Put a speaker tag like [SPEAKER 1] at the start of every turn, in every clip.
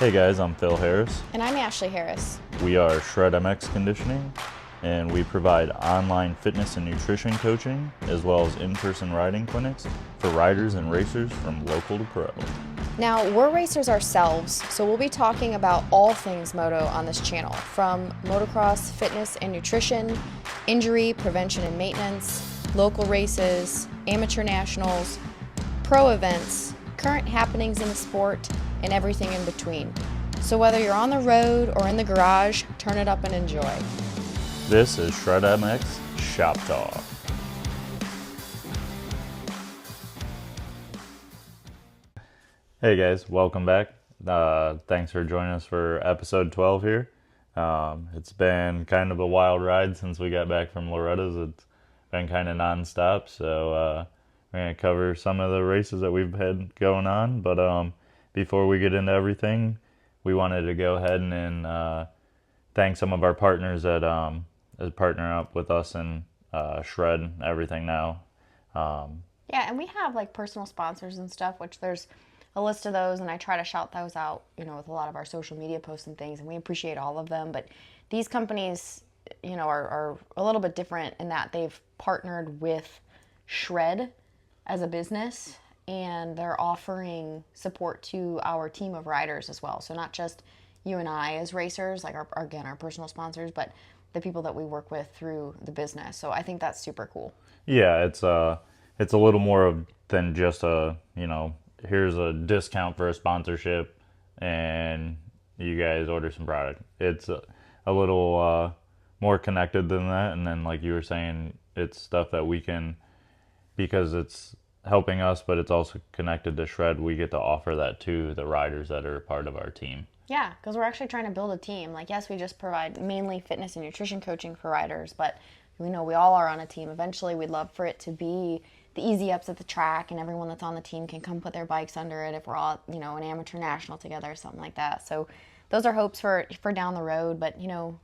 [SPEAKER 1] Hey guys, I'm Phil Harris.
[SPEAKER 2] And I'm Ashley Harris.
[SPEAKER 1] We are Shred MX Conditioning, and we provide online fitness and nutrition coaching, as well as in-person riding clinics for riders and racers from local to pro.
[SPEAKER 2] Now, we're racers ourselves, so we'll be talking about all things moto on this channel, from motocross, fitness and nutrition, injury, prevention and maintenance, local races, amateur nationals, pro events, current happenings in the sport, and everything in between. So whether you're on the road or in the garage, turn it up and enjoy.
[SPEAKER 1] This is Shred MX Shop Talk. Hey guys, welcome back. Thanks for joining us for episode 12 here. It's been kind of a wild ride since we got back from Loretta's. It's been kind of non-stop, so we're going to cover some of the races that we've had going on. But before we get into everything, we wanted to go ahead and thank some of our partners that partner up with us and Shred everything now.
[SPEAKER 2] Yeah, and we have like personal sponsors and stuff, which there's a list of those, and I try to shout those out, with a lot of our social media posts and things, and we appreciate all of them. But these companies, are a little bit different in that they've partnered with Shred as a business, and they're offering support to our team of riders as well. So not just you and I as racers, like our personal sponsors, but the people that we work with through the business. So I think that's super cool.
[SPEAKER 1] Yeah, it's a little more than just here's a discount for a sponsorship and you guys order some product. It's a little more connected than that. And then like you were saying, it's stuff that we can, because it's helping us, but it's also connected to Shred. We get to offer that to the riders that are part of our team.
[SPEAKER 2] Yeah, because we're actually trying to build a team. Like, yes, we just provide mainly fitness and nutrition coaching for riders, but we know we all are on a team. Eventually, we'd love for it to be the easy ups at the track, and everyone that's on the team can come put their bikes under it if we're all, an amateur national together or something like that. So those are hopes for down the road. But,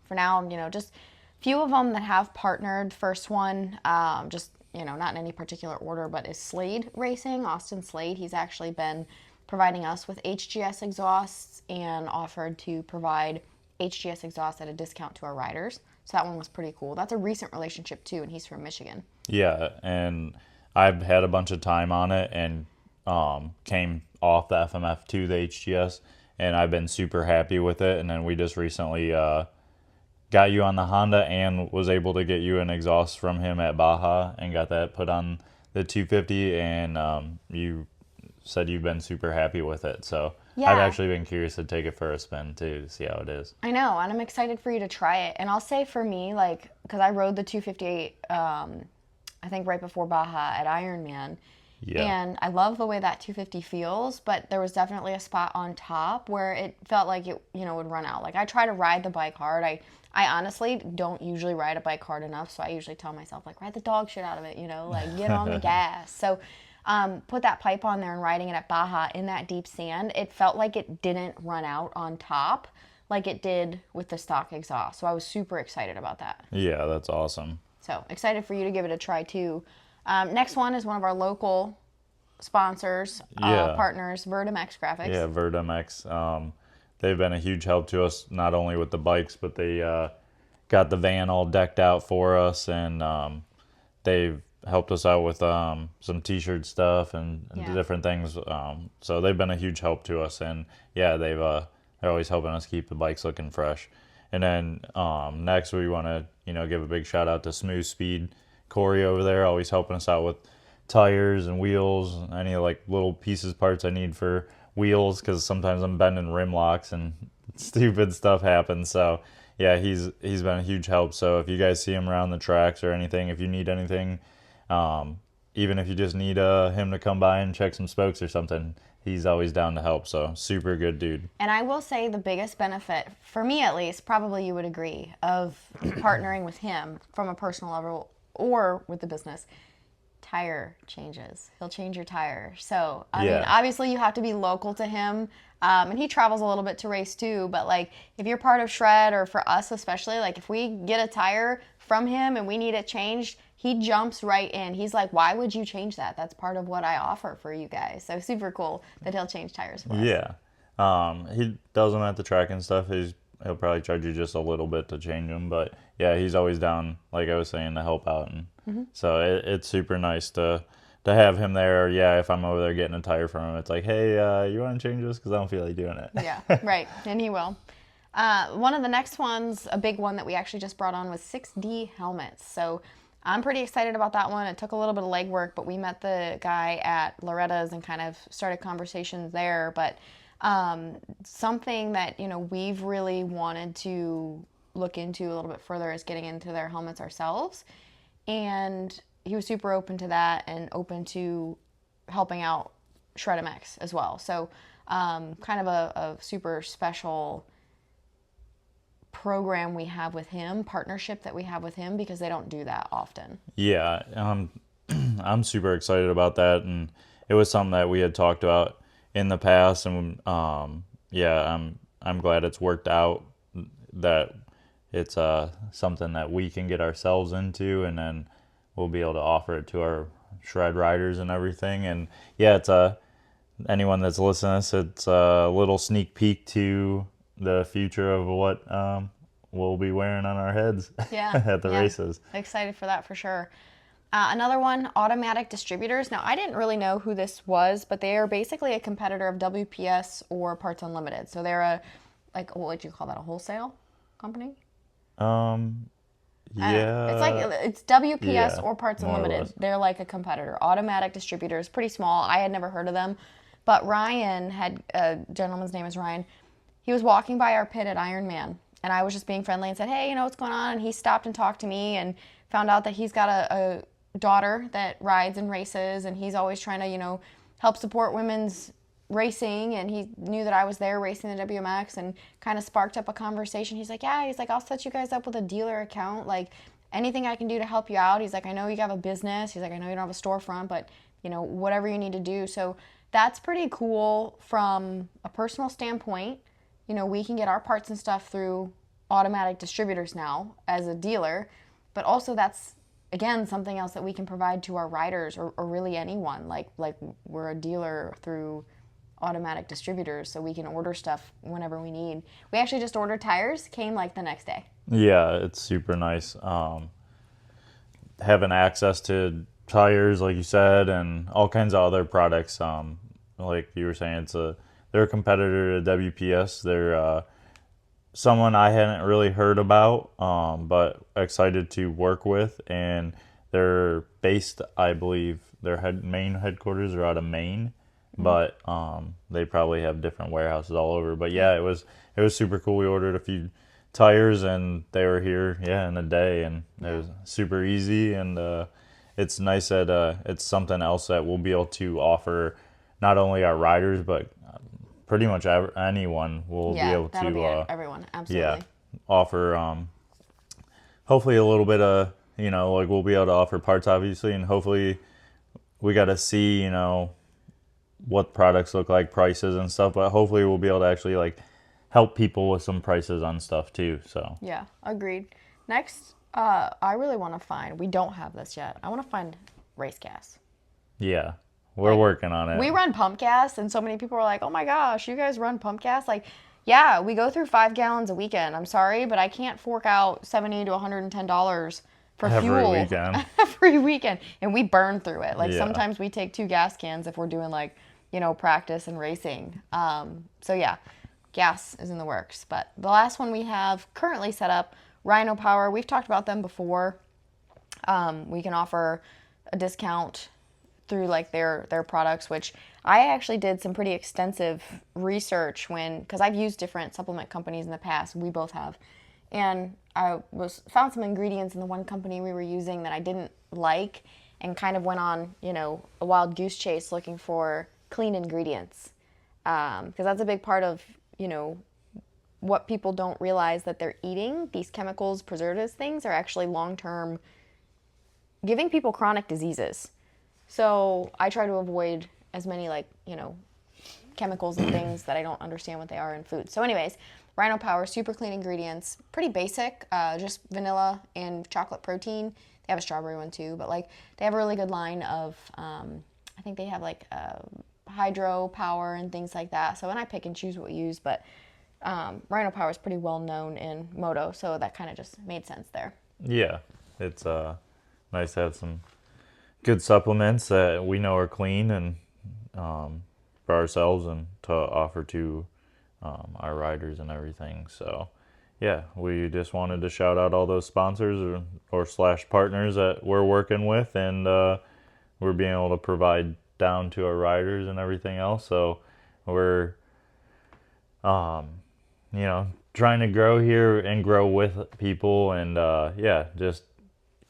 [SPEAKER 2] for now, just few of them that have partnered. First one, not in any particular order, but is Slade Racing, Austin Slade. He's actually been providing us with HGS exhausts and offered to provide HGS exhausts at a discount to our riders. So that one was pretty cool. That's a recent relationship too, and he's from Michigan.
[SPEAKER 1] Yeah, and I've had a bunch of time on it and came off the FMF to the HGS, and I've been super happy with it. And then we just recently got you on the Honda and was able to get you an exhaust from him at Baja and got that put on the 250, and you said you've been super happy with it. So yeah. I've actually been curious to take it for a spin too, to see how it is.
[SPEAKER 2] I know, and I'm excited for you to try it. And I'll say for me, because I rode the 250, I think right before Baja at Ironman. Yeah. And I love the way that 250 feels, but there was definitely a spot on top where it felt like it, would run out. Like, I try to ride the bike hard. I honestly don't usually ride a bike hard enough, so I usually tell myself, ride the dog shit out of it, get on the gas. So put that pipe on there and riding it at Baja in that deep sand, it felt like it didn't run out on top like it did with the stock exhaust. So I was super excited about that.
[SPEAKER 1] Yeah, that's awesome.
[SPEAKER 2] So excited for you to give it a try too. Next one is one of our local sponsors, partners, WMX Graphics.
[SPEAKER 1] Yeah, WMX. They've been a huge help to us, not only with the bikes, but they got the van all decked out for us, and they've helped us out with some t-shirt stuff and different things. So they've been a huge help to us, and they're always helping us keep the bikes looking fresh. And then next we want to give a big shout out to Smooth Speed Corey over there, always helping us out with tires and wheels, any little parts I need for wheels, because sometimes I'm bending rim locks and stupid stuff happens. So yeah, he's been a huge help. So if you guys see him around the tracks or anything, if you need anything, even if you just need him to come by and check some spokes or something, he's always down to help. So super good dude.
[SPEAKER 2] And I will say the biggest benefit, for me at least, probably you would agree, of partnering with him from a personal level or with the business, tire changes. He'll change your tire. So, I mean, obviously you have to be local to him. And he travels a little bit to race too. But if you're part of Shred, or for us especially, if we get a tire from him and we need it changed, he jumps right in. He's like, why would you change that? That's part of what I offer for you guys. So super cool that he'll change tires for us.
[SPEAKER 1] Yeah. He does them at the track and stuff. He'll probably charge you just a little bit to change them, but yeah, he's always down, like I was saying, to help out, and so it's super nice to have him there. Yeah, if I'm over there getting a tire from him, it's like, hey, you want to change this because I don't feel like doing it.
[SPEAKER 2] Yeah, right, and he will. One of the next ones, a big one that we actually just brought on was 6D helmets. So I'm pretty excited about that one. It took a little bit of legwork, but we met the guy at Loretta's and kind of started conversations there. But something that, we've really wanted to look into a little bit further is getting into their helmets ourselves. And he was super open to that and open to helping out Shred MX as well. So kind of a super special program we have with him, partnership that we have with him, because they don't do that often.
[SPEAKER 1] Yeah, I'm super excited about that, and it was something that we had talked about in the past, and yeah, I'm glad it's worked out, that it's something that we can get ourselves into, and then we'll be able to offer it to our shred riders and everything. And yeah, it's anyone that's listening to this, it's a little sneak peek to the future of what we'll be wearing on our heads at the races.
[SPEAKER 2] Excited for that for sure. Another one, Automatic Distributors. Now, I didn't really know who this was, but they are basically a competitor of WPS or Parts Unlimited. So they're what would you call that, a wholesale company?
[SPEAKER 1] Yeah.
[SPEAKER 2] It's WPS or Parts Unlimited. They're like a competitor. Automatic Distributors, pretty small. I had never heard of them. But Ryan had, a gentleman's name is Ryan, he was walking by our pit at Ironman, and I was just being friendly and said, hey, what's going on? And he stopped and talked to me and found out that he's got a daughter that rides and races, and he's always trying to, help support women's racing, and he knew that I was there racing the WMX and kind of sparked up a conversation. He's like, I'll set you guys up with a dealer account, like anything I can do to help you out. He's like, I know you have a business. He's like, I know you don't have a storefront, but whatever you need to do. So that's pretty cool from a personal standpoint. We can get our parts and stuff through Automatic Distributors now as a dealer, but also that's, again, something else that we can provide to our riders or really anyone. Like we're a dealer through Automatic Distributors, so we can order stuff whenever we need. We actually just ordered tires, came like the next day.
[SPEAKER 1] Yeah, it's super nice. Having access to tires, like you said, and all kinds of other products. Like you were saying, they're a competitor to WPS. They're someone I hadn't really heard about, but excited to work with. And they're based, I believe, their main headquarters are out of Maine, but they probably have different warehouses all over. But yeah, it was super cool. We ordered a few tires, and they were here, in a day, and it was super easy. And it's nice that it's something else that we'll be able to offer not only our riders, but pretty much anyone will be able to
[SPEAKER 2] everyone, absolutely.
[SPEAKER 1] Offer hopefully a little bit of, like we'll be able to offer parts, obviously, and hopefully we got to see, what products look like, prices and stuff, but hopefully we'll be able to actually like help people with some prices on stuff too. So
[SPEAKER 2] yeah, agreed. Next, I really want to find, we don't have this yet, I want to find race gas.
[SPEAKER 1] Yeah, we're working on it.
[SPEAKER 2] We run pump gas, and so many people are like, oh my gosh, you guys run pump gas? Like, yeah, we go through 5 gallons a weekend. I'm sorry, but I can't fork out $70 to $110 for fuel every weekend. And we burn through it. Like sometimes we take 2 gas cans if we're doing like, practice and racing. So yeah, gas is in the works. But the last one we have currently set up, Rhino Power. We've talked about them before. We can offer a discount through like their products, which I actually did some pretty extensive research because I've used different supplement companies in the past. We both have. And I found some ingredients in the one company we were using that I didn't like, and kind of went on, a wild goose chase looking for clean ingredients. Because that's a big part of, what people don't realize that they're eating. These chemicals, preservatives, things are actually long-term giving people chronic diseases. So I try to avoid as many chemicals and things that I don't understand what they are in food. So anyways, Rhino Power, super clean ingredients, pretty basic, just vanilla and chocolate protein. They have a strawberry one too, but they have a really good line of, I think they have hydro power and things like that. So, and I pick and choose what we use, but Rhino Power is pretty well known in moto, so that kind of just made sense there.
[SPEAKER 1] Yeah, it's nice to have some good supplements that we know are clean and for ourselves and to offer to our riders and everything. So, yeah, we just wanted to shout out all those sponsors or slash partners that we're working with, and we're being able to provide down to our riders and everything else. So we're, trying to grow here and grow with people, and just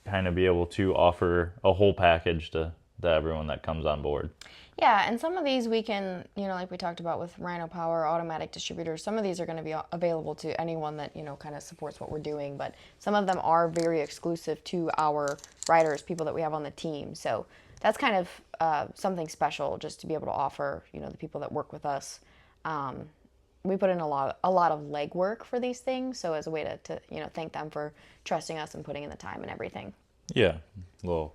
[SPEAKER 1] kind of be able to offer a whole package to everyone that comes on board.
[SPEAKER 2] Yeah, and some of these we can, like we talked about with Rhino Power, automatic distributors, some of these are going to be available to anyone that, kind of supports what we're doing, but some of them are very exclusive to our riders, people that we have on the team. So that's kind of something special just to be able to offer, the people that work with us. We put in a lot of legwork for these things, so as a way to thank them for trusting us and putting in the time and everything.
[SPEAKER 1] Yeah, little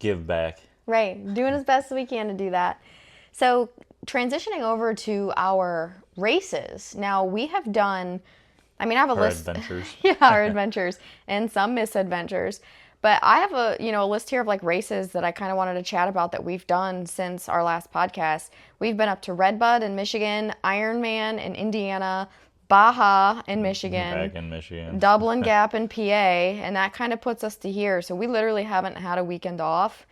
[SPEAKER 1] give back.
[SPEAKER 2] Right, doing as best as we can to do that. So transitioning over to our races. Now we have done, I have a list.
[SPEAKER 1] Adventures.
[SPEAKER 2] Yeah, our adventures and some misadventures. But I have a list here of like races that I kind of wanted to chat about that we've done since our last podcast. We've been up to Redbud in Michigan, Ironman in Indiana, Baja in Michigan,
[SPEAKER 1] Back in Michigan,
[SPEAKER 2] Doublin Gap in PA, and that kind of puts us to here. So we literally haven't had a weekend off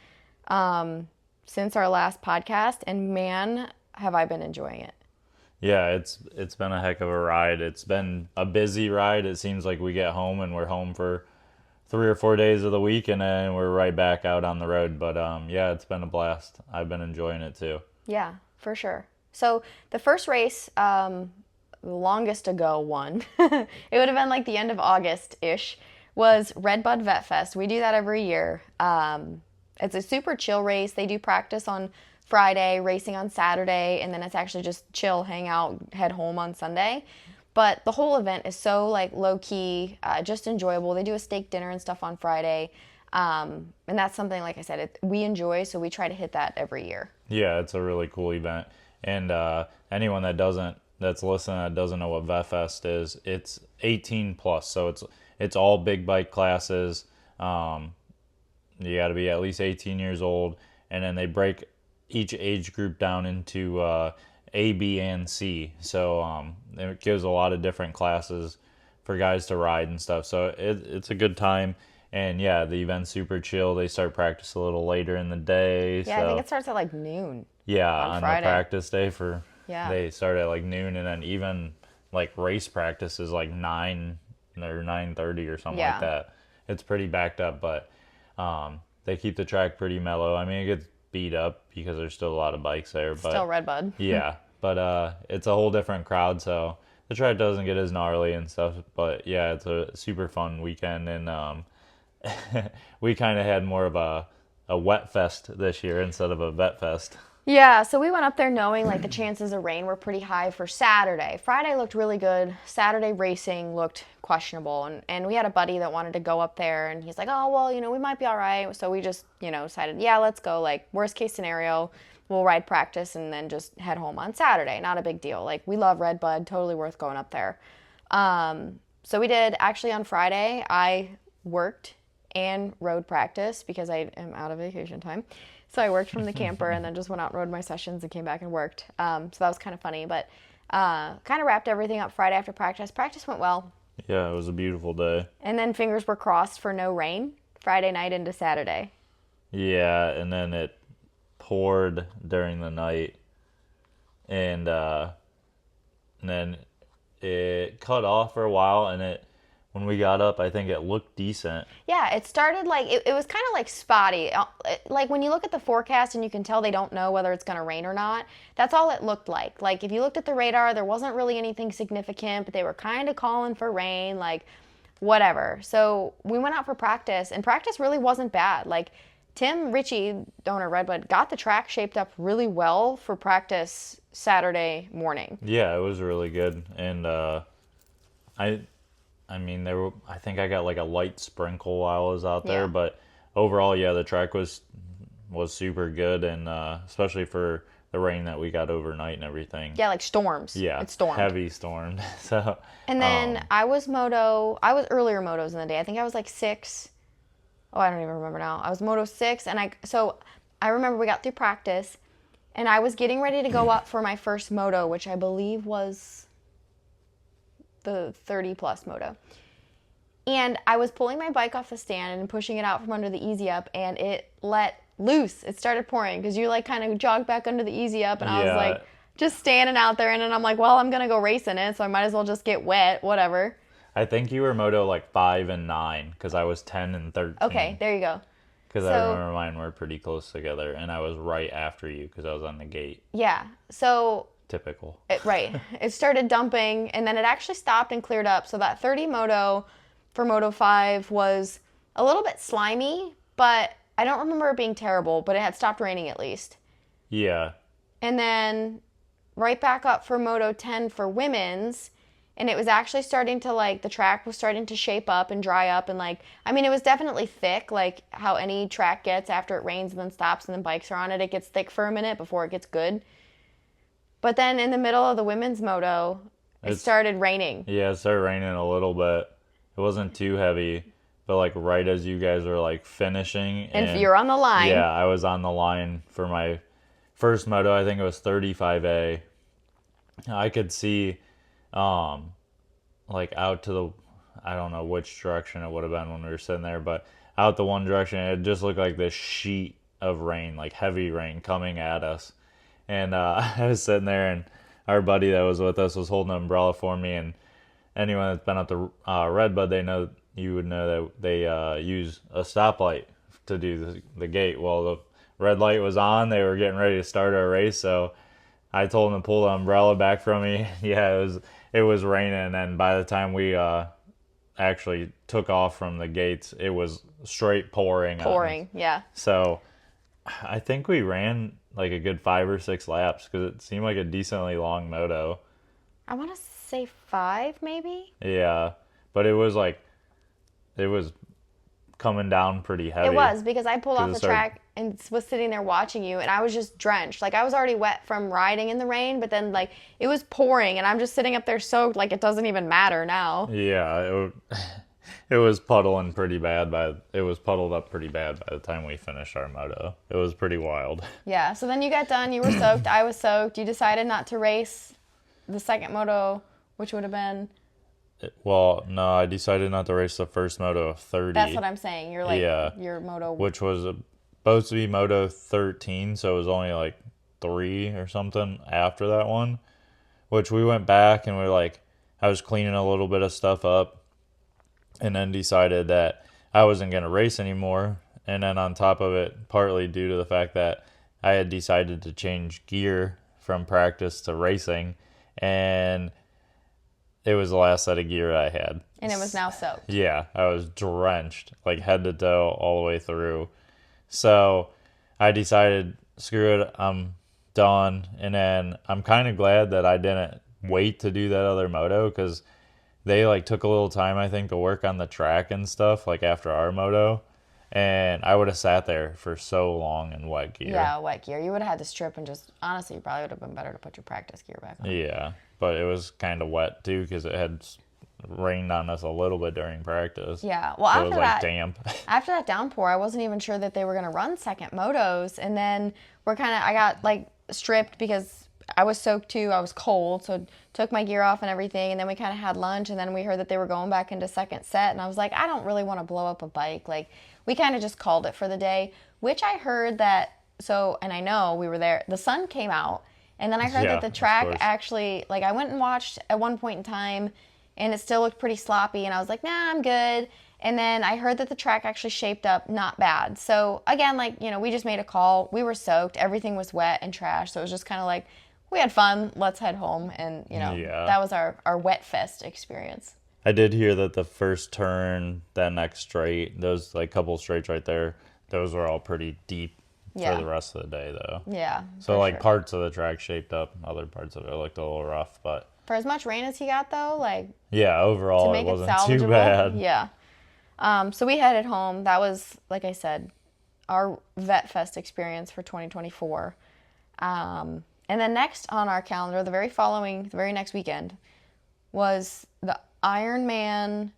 [SPEAKER 2] since our last podcast, and man, have I been enjoying it.
[SPEAKER 1] Yeah, it's been a heck of a ride. It's been a busy ride. It seems like we get home and we're home for 3 or 4 days of the week, and then we're right back out on the road. But it's been a blast. I've been enjoying it too.
[SPEAKER 2] Yeah, for sure. So the first race, the longest ago one, it would have been like the end of August-ish, was Redbud Vet Fest. We do that every year. It's a super chill race. They do practice on Friday, racing on Saturday, and then it's actually just chill, hang out, head home on Sunday. But the whole event is so like low key, just enjoyable. They do a steak dinner and stuff on Friday. And that's something, like I said, we enjoy, so we try to hit that every year.
[SPEAKER 1] Yeah, it's a really cool event. And anyone that's listening that doesn't know what VetFest is, it's 18 plus. So it's all big bike classes. You got to be at least 18 years old. And then they break each age group down into A, B, and C. So it gives a lot of different classes for guys to ride and stuff. So it's a good time. And yeah, the event's super chill. They start practice a little later in the day.
[SPEAKER 2] Yeah, I think it starts at like noon.
[SPEAKER 1] Yeah, on the practice day they start at like noon, and then even like race practice is like 9 or 9:30 or something like that. It's pretty backed up, but they keep the track pretty mellow. I mean, it gets beat up because there's still a lot of bikes there, but
[SPEAKER 2] still Redbud.
[SPEAKER 1] Yeah, but it's a whole different crowd, so the track doesn't get as gnarly and stuff. But yeah, it's a super fun weekend, and we kind of had more of a wet fest this year instead of a vet fest.
[SPEAKER 2] Yeah, so we went up there knowing like the chances of rain were pretty high for Saturday. Friday looked really good. Saturday racing looked questionable. And we had a buddy that wanted to go up there, and he's like, oh, well, we might be all right. So we just, decided, yeah, let's go. Like, worst case scenario, we'll ride practice and then just head home on Saturday. Not a big deal. Like, we love Redbud. Totally worth going up there. So we did. Actually, on Friday, I worked and rode practice because I am out of vacation time. So I worked from the camper and then just went out and rode my sessions and came back and worked. So that was kind of funny, but kind of wrapped everything up Friday after practice. Practice went well.
[SPEAKER 1] Yeah, it was a beautiful day.
[SPEAKER 2] And then fingers were crossed for no rain Friday night into Saturday.
[SPEAKER 1] Yeah, and then it poured during the night, and then it cut off for a while, and when we got up, I think it looked decent.
[SPEAKER 2] Yeah, it started like, it was kind of like spotty. Like when you look at the forecast and you can tell they don't know whether it's going to rain or not, that's all it looked like. Like if you looked at the radar, there wasn't really anything significant, but they were kind of calling for rain, like whatever. So we went out for practice, and practice really wasn't bad. Like Tim Ritchie, owner Redbud, got the track shaped up really well for practice Saturday morning.
[SPEAKER 1] Yeah, it was really good. And I mean, I think I got like a light sprinkle while I was out there, but overall, yeah, the track was super good, and especially for the rain that we got overnight and everything.
[SPEAKER 2] Yeah, like storms.
[SPEAKER 1] Yeah,
[SPEAKER 2] It stormed.
[SPEAKER 1] heavy storm. So,
[SPEAKER 2] And then I was earlier motos in the day. I think I was like 6. Oh, I don't even remember now. I was moto 6, and I remember we got through practice, and I was getting ready to go up for my first moto, which I believe was the 30 plus moto. And I was pulling my bike off the stand and pushing it out from under the easy up, and it let loose. It started pouring because you like kind of jogged back under the easy up, and I was like just standing out there, and then I'm like, well, I'm gonna go race in it, so I might as well just get wet, whatever.
[SPEAKER 1] I think you were moto like 5 and 9 because I was 10 and 13.
[SPEAKER 2] Okay, there you go.
[SPEAKER 1] Because I remember mine were pretty close together, and I was right after you because I was on the gate.
[SPEAKER 2] Yeah, so
[SPEAKER 1] Typical.
[SPEAKER 2] right. It started dumping, and then it actually stopped and cleared up. So that 30 moto for Moto 5 was a little bit slimy, but I don't remember it being terrible, but it had stopped raining at least.
[SPEAKER 1] Yeah.
[SPEAKER 2] And then right back up for Moto 10 for women's, and it was actually starting to, like, the track was starting to shape up and dry up, and, like, I mean, it was definitely thick, like how any track gets after it rains and then stops and then bikes are on it. It gets thick for a minute before it gets good. But then in the middle of the women's moto, it started raining.
[SPEAKER 1] Yeah, it started raining a little bit. It wasn't too heavy, but like right as you guys were like finishing.
[SPEAKER 2] And you're on the line.
[SPEAKER 1] Yeah, I was on the line for my first moto. I think it was 35A. I could see like out to the, I don't know which direction it would have been when we were sitting there, but out the one direction, it just looked like this sheet of rain, like heavy rain coming at us. And I was sitting there, and our buddy that was with us was holding an umbrella for me. And anyone that's been up to Redbud, you would know that they use a stoplight to do the gate. Well, the red light was on. They were getting ready to start our race, so I told them to pull the umbrella back from me. Yeah, it was raining, and by the time we actually took off from the gates, it was straight pouring.
[SPEAKER 2] Pouring, yeah.
[SPEAKER 1] So I think we ran like a good 5 or 6 laps because it seemed like a decently long moto.
[SPEAKER 2] I want to say 5 maybe.
[SPEAKER 1] Yeah, but it was coming down pretty heavy.
[SPEAKER 2] It was, because I pulled off the track and was sitting there watching you, and I was just drenched. Like, I was already wet from riding in the rain, but then like it was pouring, and I'm just sitting up there soaked. Like, it doesn't even matter now.
[SPEAKER 1] Yeah, it was puddling pretty bad. It was puddled up pretty bad by the time we finished our moto. It was pretty wild.
[SPEAKER 2] Yeah. So then you got done. You were soaked. I was soaked. You decided not to race the second moto, which would have been.
[SPEAKER 1] Well, no, I decided not to race the first moto of 30.
[SPEAKER 2] That's what I'm saying. You're like, your moto.
[SPEAKER 1] Which was supposed to be moto 13, so it was only like 3 or something after that one. Which we went back and we were like, I was cleaning a little bit of stuff up, and then decided that I wasn't going to race anymore. And then on top of it, partly due to the fact that I had decided to change gear from practice to racing, and it was the last set of gear I had.
[SPEAKER 2] And it was now soaked.
[SPEAKER 1] Yeah, I was drenched, like head to toe all the way through. So I decided, screw it, I'm done. And then I'm kind of glad that I didn't wait to do that other moto, because they like took a little time, I think, to work on the track and stuff, like after our moto. And I would have sat there for so long in wet gear.
[SPEAKER 2] Yeah, wet gear. You would have had to strip and just, honestly, you probably would have been better to put your practice gear back on.
[SPEAKER 1] Yeah, but it was kind of wet too, because it had rained on us a little bit during practice.
[SPEAKER 2] Yeah, well,
[SPEAKER 1] so
[SPEAKER 2] after
[SPEAKER 1] it was
[SPEAKER 2] that,
[SPEAKER 1] like damp.
[SPEAKER 2] After that downpour, I wasn't even sure that they were going to run second motos. And then I got like stripped because I was soaked too. I was cold, so took my gear off and everything. And then we kind of had lunch, and then we heard that they were going back into second set. And I was like, I don't really want to blow up a bike. Like, we kind of just called it for the day, which I heard that, and I know we were there, the sun came out, and then I heard that the track actually, like, I went and watched at one point in time, and it still looked pretty sloppy, and I was like, nah, I'm good. And then I heard that the track actually shaped up not bad. So again, like, we just made a call. We were soaked. Everything was wet and trash. So it was just kind of like, we had fun. Let's head home. And, that was our wet fest experience.
[SPEAKER 1] I did hear that the first turn, that next straight, those like couple straights right there, those were all pretty deep for the rest of the day, though.
[SPEAKER 2] Yeah.
[SPEAKER 1] So like parts of the track shaped up, other parts of it looked a little rough, but
[SPEAKER 2] for as much rain as he got, though, like,
[SPEAKER 1] yeah, overall it wasn't too bad.
[SPEAKER 2] Yeah. So we headed home. That was, like I said, our Vet Fest experience for 2024. And then next on our calendar, the very next weekend, was the Ironman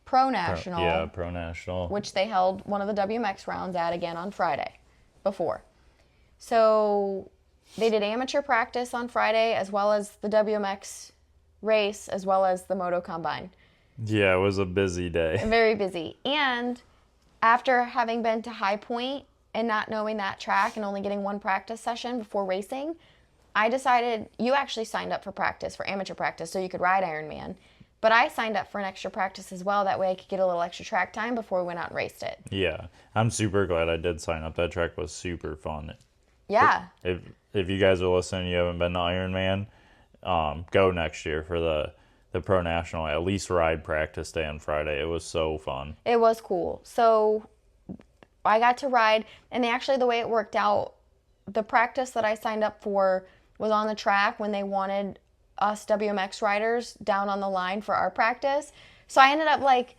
[SPEAKER 2] Pro National,
[SPEAKER 1] Pro National.
[SPEAKER 2] which they held one of the WMX rounds at again on Friday before. So they did amateur practice on Friday, as well as the WMX race, as well as the moto combine.
[SPEAKER 1] Yeah, it was a busy day.
[SPEAKER 2] Very busy. And after having been to High Point and not knowing that track and only getting one practice session before racing, I decided, you actually signed up for practice, for amateur practice, so you could ride Ironman. But I signed up for an extra practice as well. That way I could get a little extra track time before we went out and raced it.
[SPEAKER 1] Yeah, I'm super glad I did sign up. That track was super fun.
[SPEAKER 2] Yeah.
[SPEAKER 1] If you guys are listening, you haven't been to Ironman, go next year for the Pro National. At least ride practice day on Friday. It was so fun.
[SPEAKER 2] It was cool. So I got to ride, and actually the way it worked out, the practice that I signed up for was on the track when they wanted us WMX riders down on the line for our practice. So I ended up like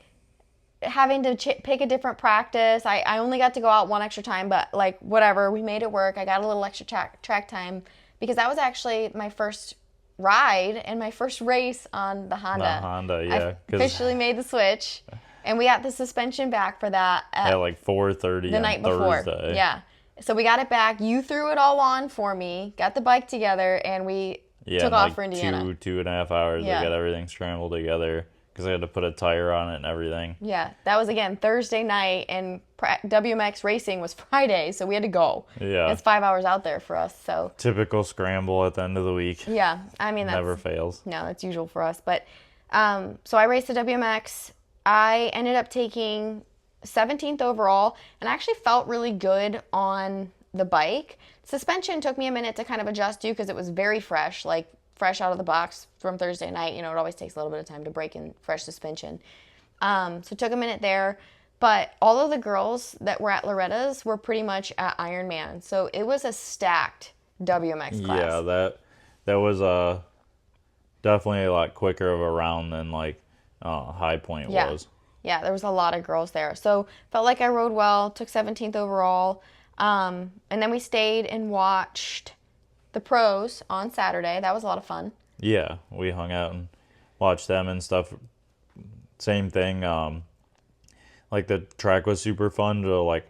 [SPEAKER 2] having to pick a different practice. I only got to go out one extra time, but like whatever, we made it work. I got a little extra track time because that was actually my first ride and my first race on the Honda.
[SPEAKER 1] The Honda, yeah.
[SPEAKER 2] I officially made the switch, and we got the suspension back for that
[SPEAKER 1] at like 4:30
[SPEAKER 2] the night before.
[SPEAKER 1] Thursday.
[SPEAKER 2] Yeah. So we got it back. You threw it all on for me, got the bike together, and we took off for Indiana.
[SPEAKER 1] 2.5 hours.
[SPEAKER 2] Yeah.
[SPEAKER 1] I got everything scrambled together because I had to put a tire on it and everything.
[SPEAKER 2] Yeah, that was again Thursday night, and WMX racing was Friday, so we had to go.
[SPEAKER 1] Yeah.
[SPEAKER 2] It's 5 hours out there for us, so.
[SPEAKER 1] Typical scramble at the end of the week.
[SPEAKER 2] Yeah, I mean, that's.
[SPEAKER 1] Never fails.
[SPEAKER 2] No, that's usual for us. But, so I raced the WMX. I ended up taking 17th overall, and I actually felt really good on the bike. Suspension took me a minute to kind of adjust to because it was very fresh, like fresh out of the box from Thursday night. You know, it always takes a little bit of time to break in fresh suspension. So it took a minute there. But all of the girls that were at Loretta's were pretty much at Ironman. So it was a stacked WMX class.
[SPEAKER 1] Yeah, that was definitely a lot quicker of a round than like High Point was.
[SPEAKER 2] Yeah, there was a lot of girls there. So felt like I rode well, took 17th overall. And then we stayed and watched the pros on Saturday. That was a lot of fun.
[SPEAKER 1] Yeah, we hung out and watched them and stuff. Same thing. Like the track was super fun to like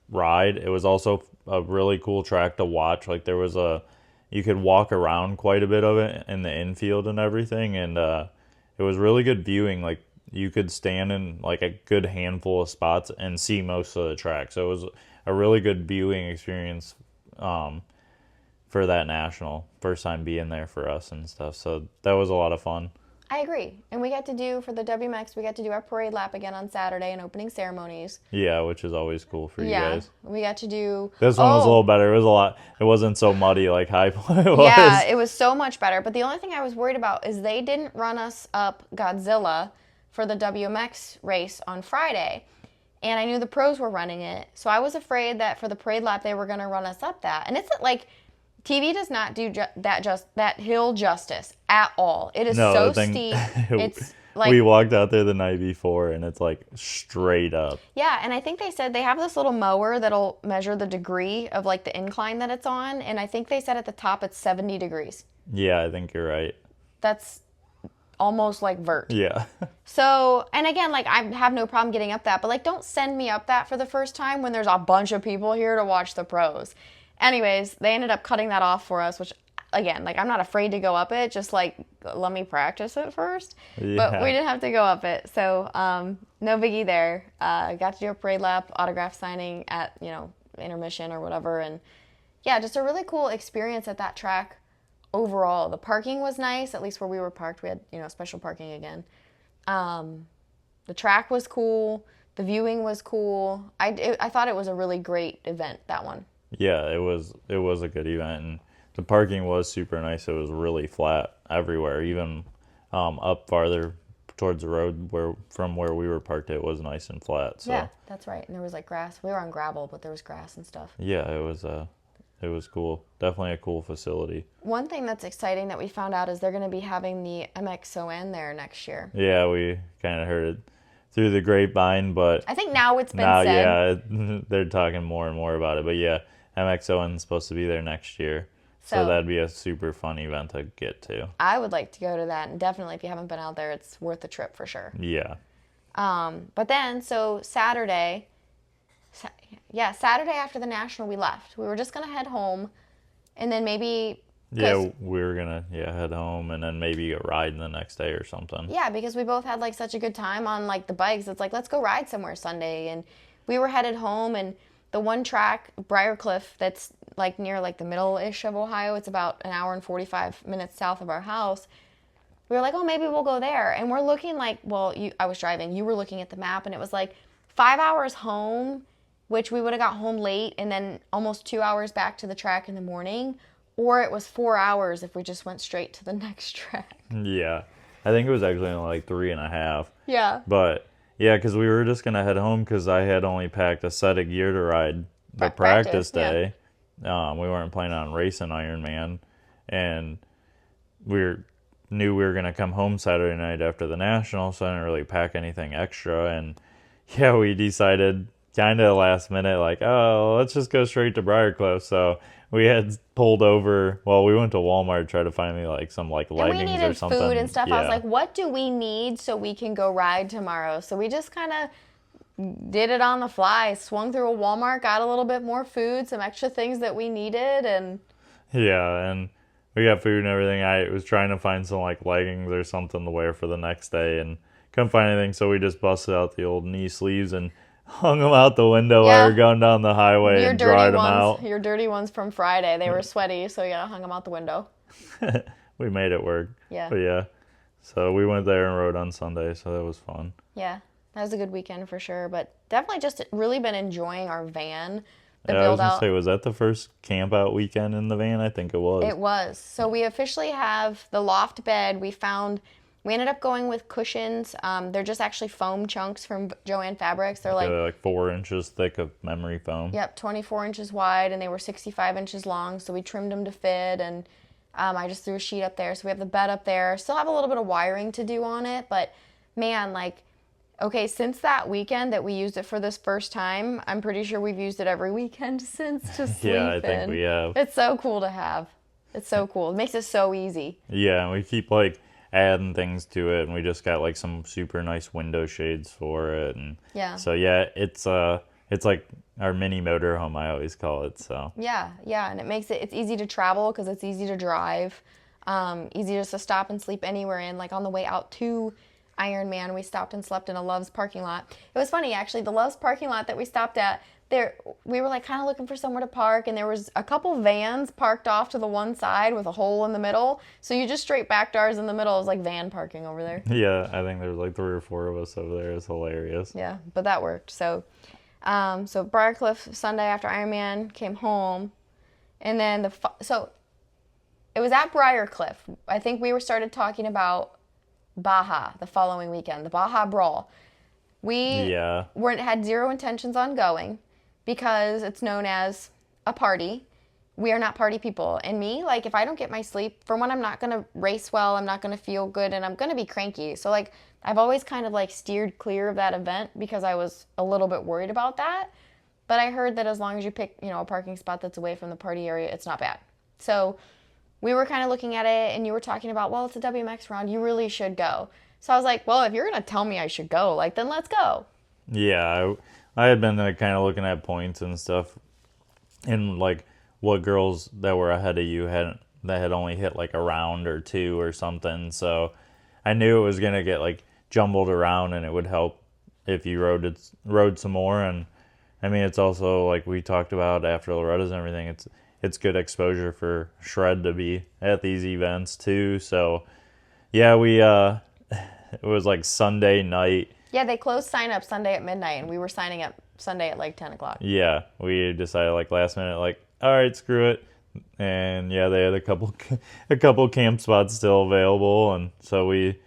[SPEAKER 1] ride. It was also a really cool track to watch. Like you could walk around quite a bit of it in the infield and everything, and it was really good viewing. Like you could stand in like a good handful of spots and see most of the track. So it was a really good viewing experience for that national. First time being there for us and stuff. So that was a lot of fun.
[SPEAKER 2] I agree. And we got to do, for the WMX, we got to do our parade lap again on Saturday and opening ceremonies.
[SPEAKER 1] Yeah, which is always cool for you guys.
[SPEAKER 2] We got to do...
[SPEAKER 1] This one was a little better. It wasn't so muddy like High Point was.
[SPEAKER 2] Yeah, it was so much better. But the only thing I was worried about is they didn't run us up Godzilla for the WMX race on Friday. And I knew the pros were running it. So I was afraid that for the parade lap, they were going to run us up that. And it's like... TV does not do that hill justice at all. It is steep. It's like
[SPEAKER 1] we walked out there the night before, and it's like straight up.
[SPEAKER 2] Yeah, and I think they said they have this little mower that'll measure the degree of like the incline that it's on, and I think they said at the top it's 70 degrees.
[SPEAKER 1] Yeah, I think you're right.
[SPEAKER 2] That's almost like vert.
[SPEAKER 1] Yeah.
[SPEAKER 2] So, and again, like I have no problem getting up that, but like don't send me up that for the first time when there's a bunch of people here to watch the pros. Anyways, they ended up cutting that off for us, which, again, like, I'm not afraid to go up it. Just, like, let me practice it first. Yeah. But we didn't have to go up it. So, no biggie there. Got to do a parade lap, autograph signing at, intermission or whatever. And, yeah, just a really cool experience at that track overall. The parking was nice, at least where we were parked. We had, special parking again. The track was cool. The viewing was cool. I thought it was a really great event, that one.
[SPEAKER 1] Yeah, it was a good event, and the parking was super nice. It was really flat everywhere, even up farther towards the road from where we were parked. It was nice and flat. So.
[SPEAKER 2] Yeah, that's right. And there was like grass. We were on gravel, but there was grass and stuff.
[SPEAKER 1] Yeah, it was cool. Definitely a cool facility.
[SPEAKER 2] One thing that's exciting that we found out is they're going to be having the MXON there next year.
[SPEAKER 1] Yeah, we kind of heard it through the grapevine, but
[SPEAKER 2] I think now it's been said.
[SPEAKER 1] Yeah, they're talking more and more about it. But yeah, MXON is supposed to be there next year. So that'd be a super fun event to get to.
[SPEAKER 2] I would like to go to that, and definitely if you haven't been out there, it's worth the trip for sure.
[SPEAKER 1] Yeah.
[SPEAKER 2] But then, so Saturday after the National, we left. We were just going to head home, and then maybe...
[SPEAKER 1] Yeah, we were going to head home and then maybe a ride the next day or something.
[SPEAKER 2] Yeah, because we both had, like, such a good time on, like, the bikes. It's like, let's go ride somewhere Sunday. And we were headed home, and the one track, Briarcliff, that's, like, near, like, the middle-ish of Ohio. It's about an hour and 45 minutes south of our house. We were like, oh, maybe we'll go there. And we're looking like, well, I was driving. You were looking at the map, and it was like 5 hours home, which we would have got home late, and then almost 2 hours back to the track in the morning. Or it was 4 hours if we just went straight to the next track.
[SPEAKER 1] Yeah. I think it was actually only like 3.5.
[SPEAKER 2] Yeah.
[SPEAKER 1] But, yeah, because we were just going to head home because I had only packed a set of gear to ride the practice day. Yeah. We weren't planning on racing Ironman. And knew we were going to come home Saturday night after the National, so I didn't really pack anything extra. And, yeah, we decided kind of last minute, like, oh, let's just go straight to Briarcliff. So we had pulled over. Well, we went to Walmart to try to find me like some like leggings or something.
[SPEAKER 2] We needed food and stuff.
[SPEAKER 1] Yeah.
[SPEAKER 2] I was like, what do we need so we can go ride tomorrow? So we just kind of did it on the fly. Swung through a Walmart, got a little bit more food, some extra things that we needed, and
[SPEAKER 1] yeah, and we got food and everything. I was trying to find some like leggings or something to wear for the next day and couldn't find anything. So we just busted out the old knee sleeves and hung them out the window while we were going down the highway and dried them out.
[SPEAKER 2] Your dirty ones from Friday. They were sweaty, so yeah, hung them out the window.
[SPEAKER 1] We made it work.
[SPEAKER 2] Yeah.
[SPEAKER 1] But yeah, so we went there and rode on Sunday, so that was fun.
[SPEAKER 2] Yeah, that was a good weekend for sure. But definitely just really been enjoying our van.
[SPEAKER 1] I was going to say, was that the first camp out weekend in the van? I think it was.
[SPEAKER 2] It was. So we officially have the loft bed. We ended up going with cushions. They're just actually foam chunks from Joann Fabrics. They're like
[SPEAKER 1] 4 inches thick of memory foam.
[SPEAKER 2] Yep, 24 inches wide, and they were 65 inches long. So we trimmed them to fit, and I just threw a sheet up there. So we have the bed up there. Still have a little bit of wiring to do on it, but man, okay, since that weekend that we used it for this first time, I'm pretty sure we've used it every weekend since to sleep in.
[SPEAKER 1] Yeah, I think we have.
[SPEAKER 2] It's so cool to have. It's so cool. It makes it so easy.
[SPEAKER 1] Yeah, and we keep adding things to it, and we just got some super nice window shades for it, and
[SPEAKER 2] yeah.
[SPEAKER 1] So yeah, it's like our mini motorhome, I always call it. So
[SPEAKER 2] yeah, and it's easy to travel because it's easy to drive, easy just to stop and sleep anywhere in. Like on the way out to Ironman, we stopped and slept in a Love's parking lot. It was funny actually. The Love's parking lot that we stopped at, we were kind of looking for somewhere to park, and there was a couple vans parked off to the one side with a hole in the middle. So you just straight backed ours in the middle. It was like van parking over there.
[SPEAKER 1] Yeah, I think there was 3 or 4 of us over there. It's hilarious.
[SPEAKER 2] Yeah, but that worked. So, so Briarcliff Sunday after Ironman, came home, and then so it was at Briarcliff. I think we started talking about Baja the following weekend, the Baja Brawl. We had zero intentions on going because it's known as a party. We are not party people. And me, if I don't get my sleep, for one, I'm not going to race well, I'm not going to feel good, and I'm going to be cranky. So, I've always kind of, steered clear of that event because I was a little bit worried about that. But I heard that as long as you pick, a parking spot that's away from the party area, it's not bad. So we were kind of looking at it, and you were talking about, well, it's a WMX round, you really should go. So I was like, well, if you're going to tell me I should go, then let's go.
[SPEAKER 1] Yeah, I had been kind of looking at points and stuff, and what girls that were ahead of you had only hit a round or 2 or something. So I knew it was going to get jumbled around, and it would help if you rode some more. And I mean, it's also like we talked about after Loretta's and everything, it's good exposure for Shred to be at these events too. So yeah, we it was Sunday night.
[SPEAKER 2] Yeah, they closed sign up Sunday at midnight, and we were signing up Sunday at 10 o'clock.
[SPEAKER 1] Yeah, we decided last minute, all right, screw it. And yeah, they had a couple camp spots still available, and so we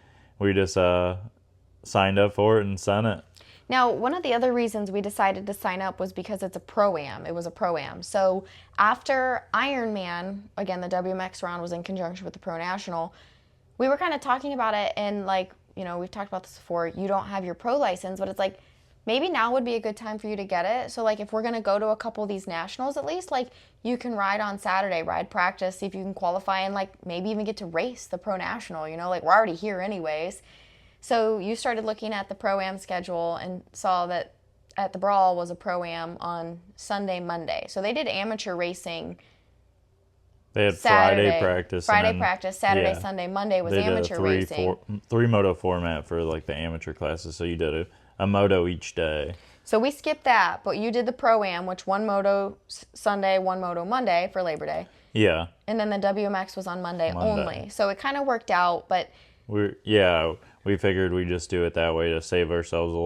[SPEAKER 1] just signed up for it and sent it.
[SPEAKER 2] Now, one of the other reasons we decided to sign up was because it's a Pro-Am. It was a Pro-Am. So after Ironman, again, the WMX round was in conjunction with the Pro National, we were kind of talking about it, and we've talked about this before, you don't have your pro license, but it's maybe now would be a good time for you to get it. So like if we're going to go to a couple of these nationals, at least like you can ride on Saturday, ride practice, see if you can qualify and like maybe even get to race the Pro National, you know, like we're already here anyways. So you started looking at the Pro-Am schedule and saw that at the Brawl was a Pro-Am on Sunday, Monday. So they did amateur racing.
[SPEAKER 1] They had
[SPEAKER 2] Saturday,
[SPEAKER 1] Friday
[SPEAKER 2] practice, Saturday,
[SPEAKER 1] yeah,
[SPEAKER 2] Sunday, Monday was
[SPEAKER 1] they did
[SPEAKER 2] amateur
[SPEAKER 1] a three,
[SPEAKER 2] racing.
[SPEAKER 1] three moto format for like the amateur classes. So you did a moto each day.
[SPEAKER 2] So we skipped that, but you did the Pro-Am, which one moto Sunday, one moto Monday for Labor Day.
[SPEAKER 1] Yeah.
[SPEAKER 2] And then the WMX was on Monday. Only. So it kind of worked out, but
[SPEAKER 1] we figured we'd just do it that way to save ourselves a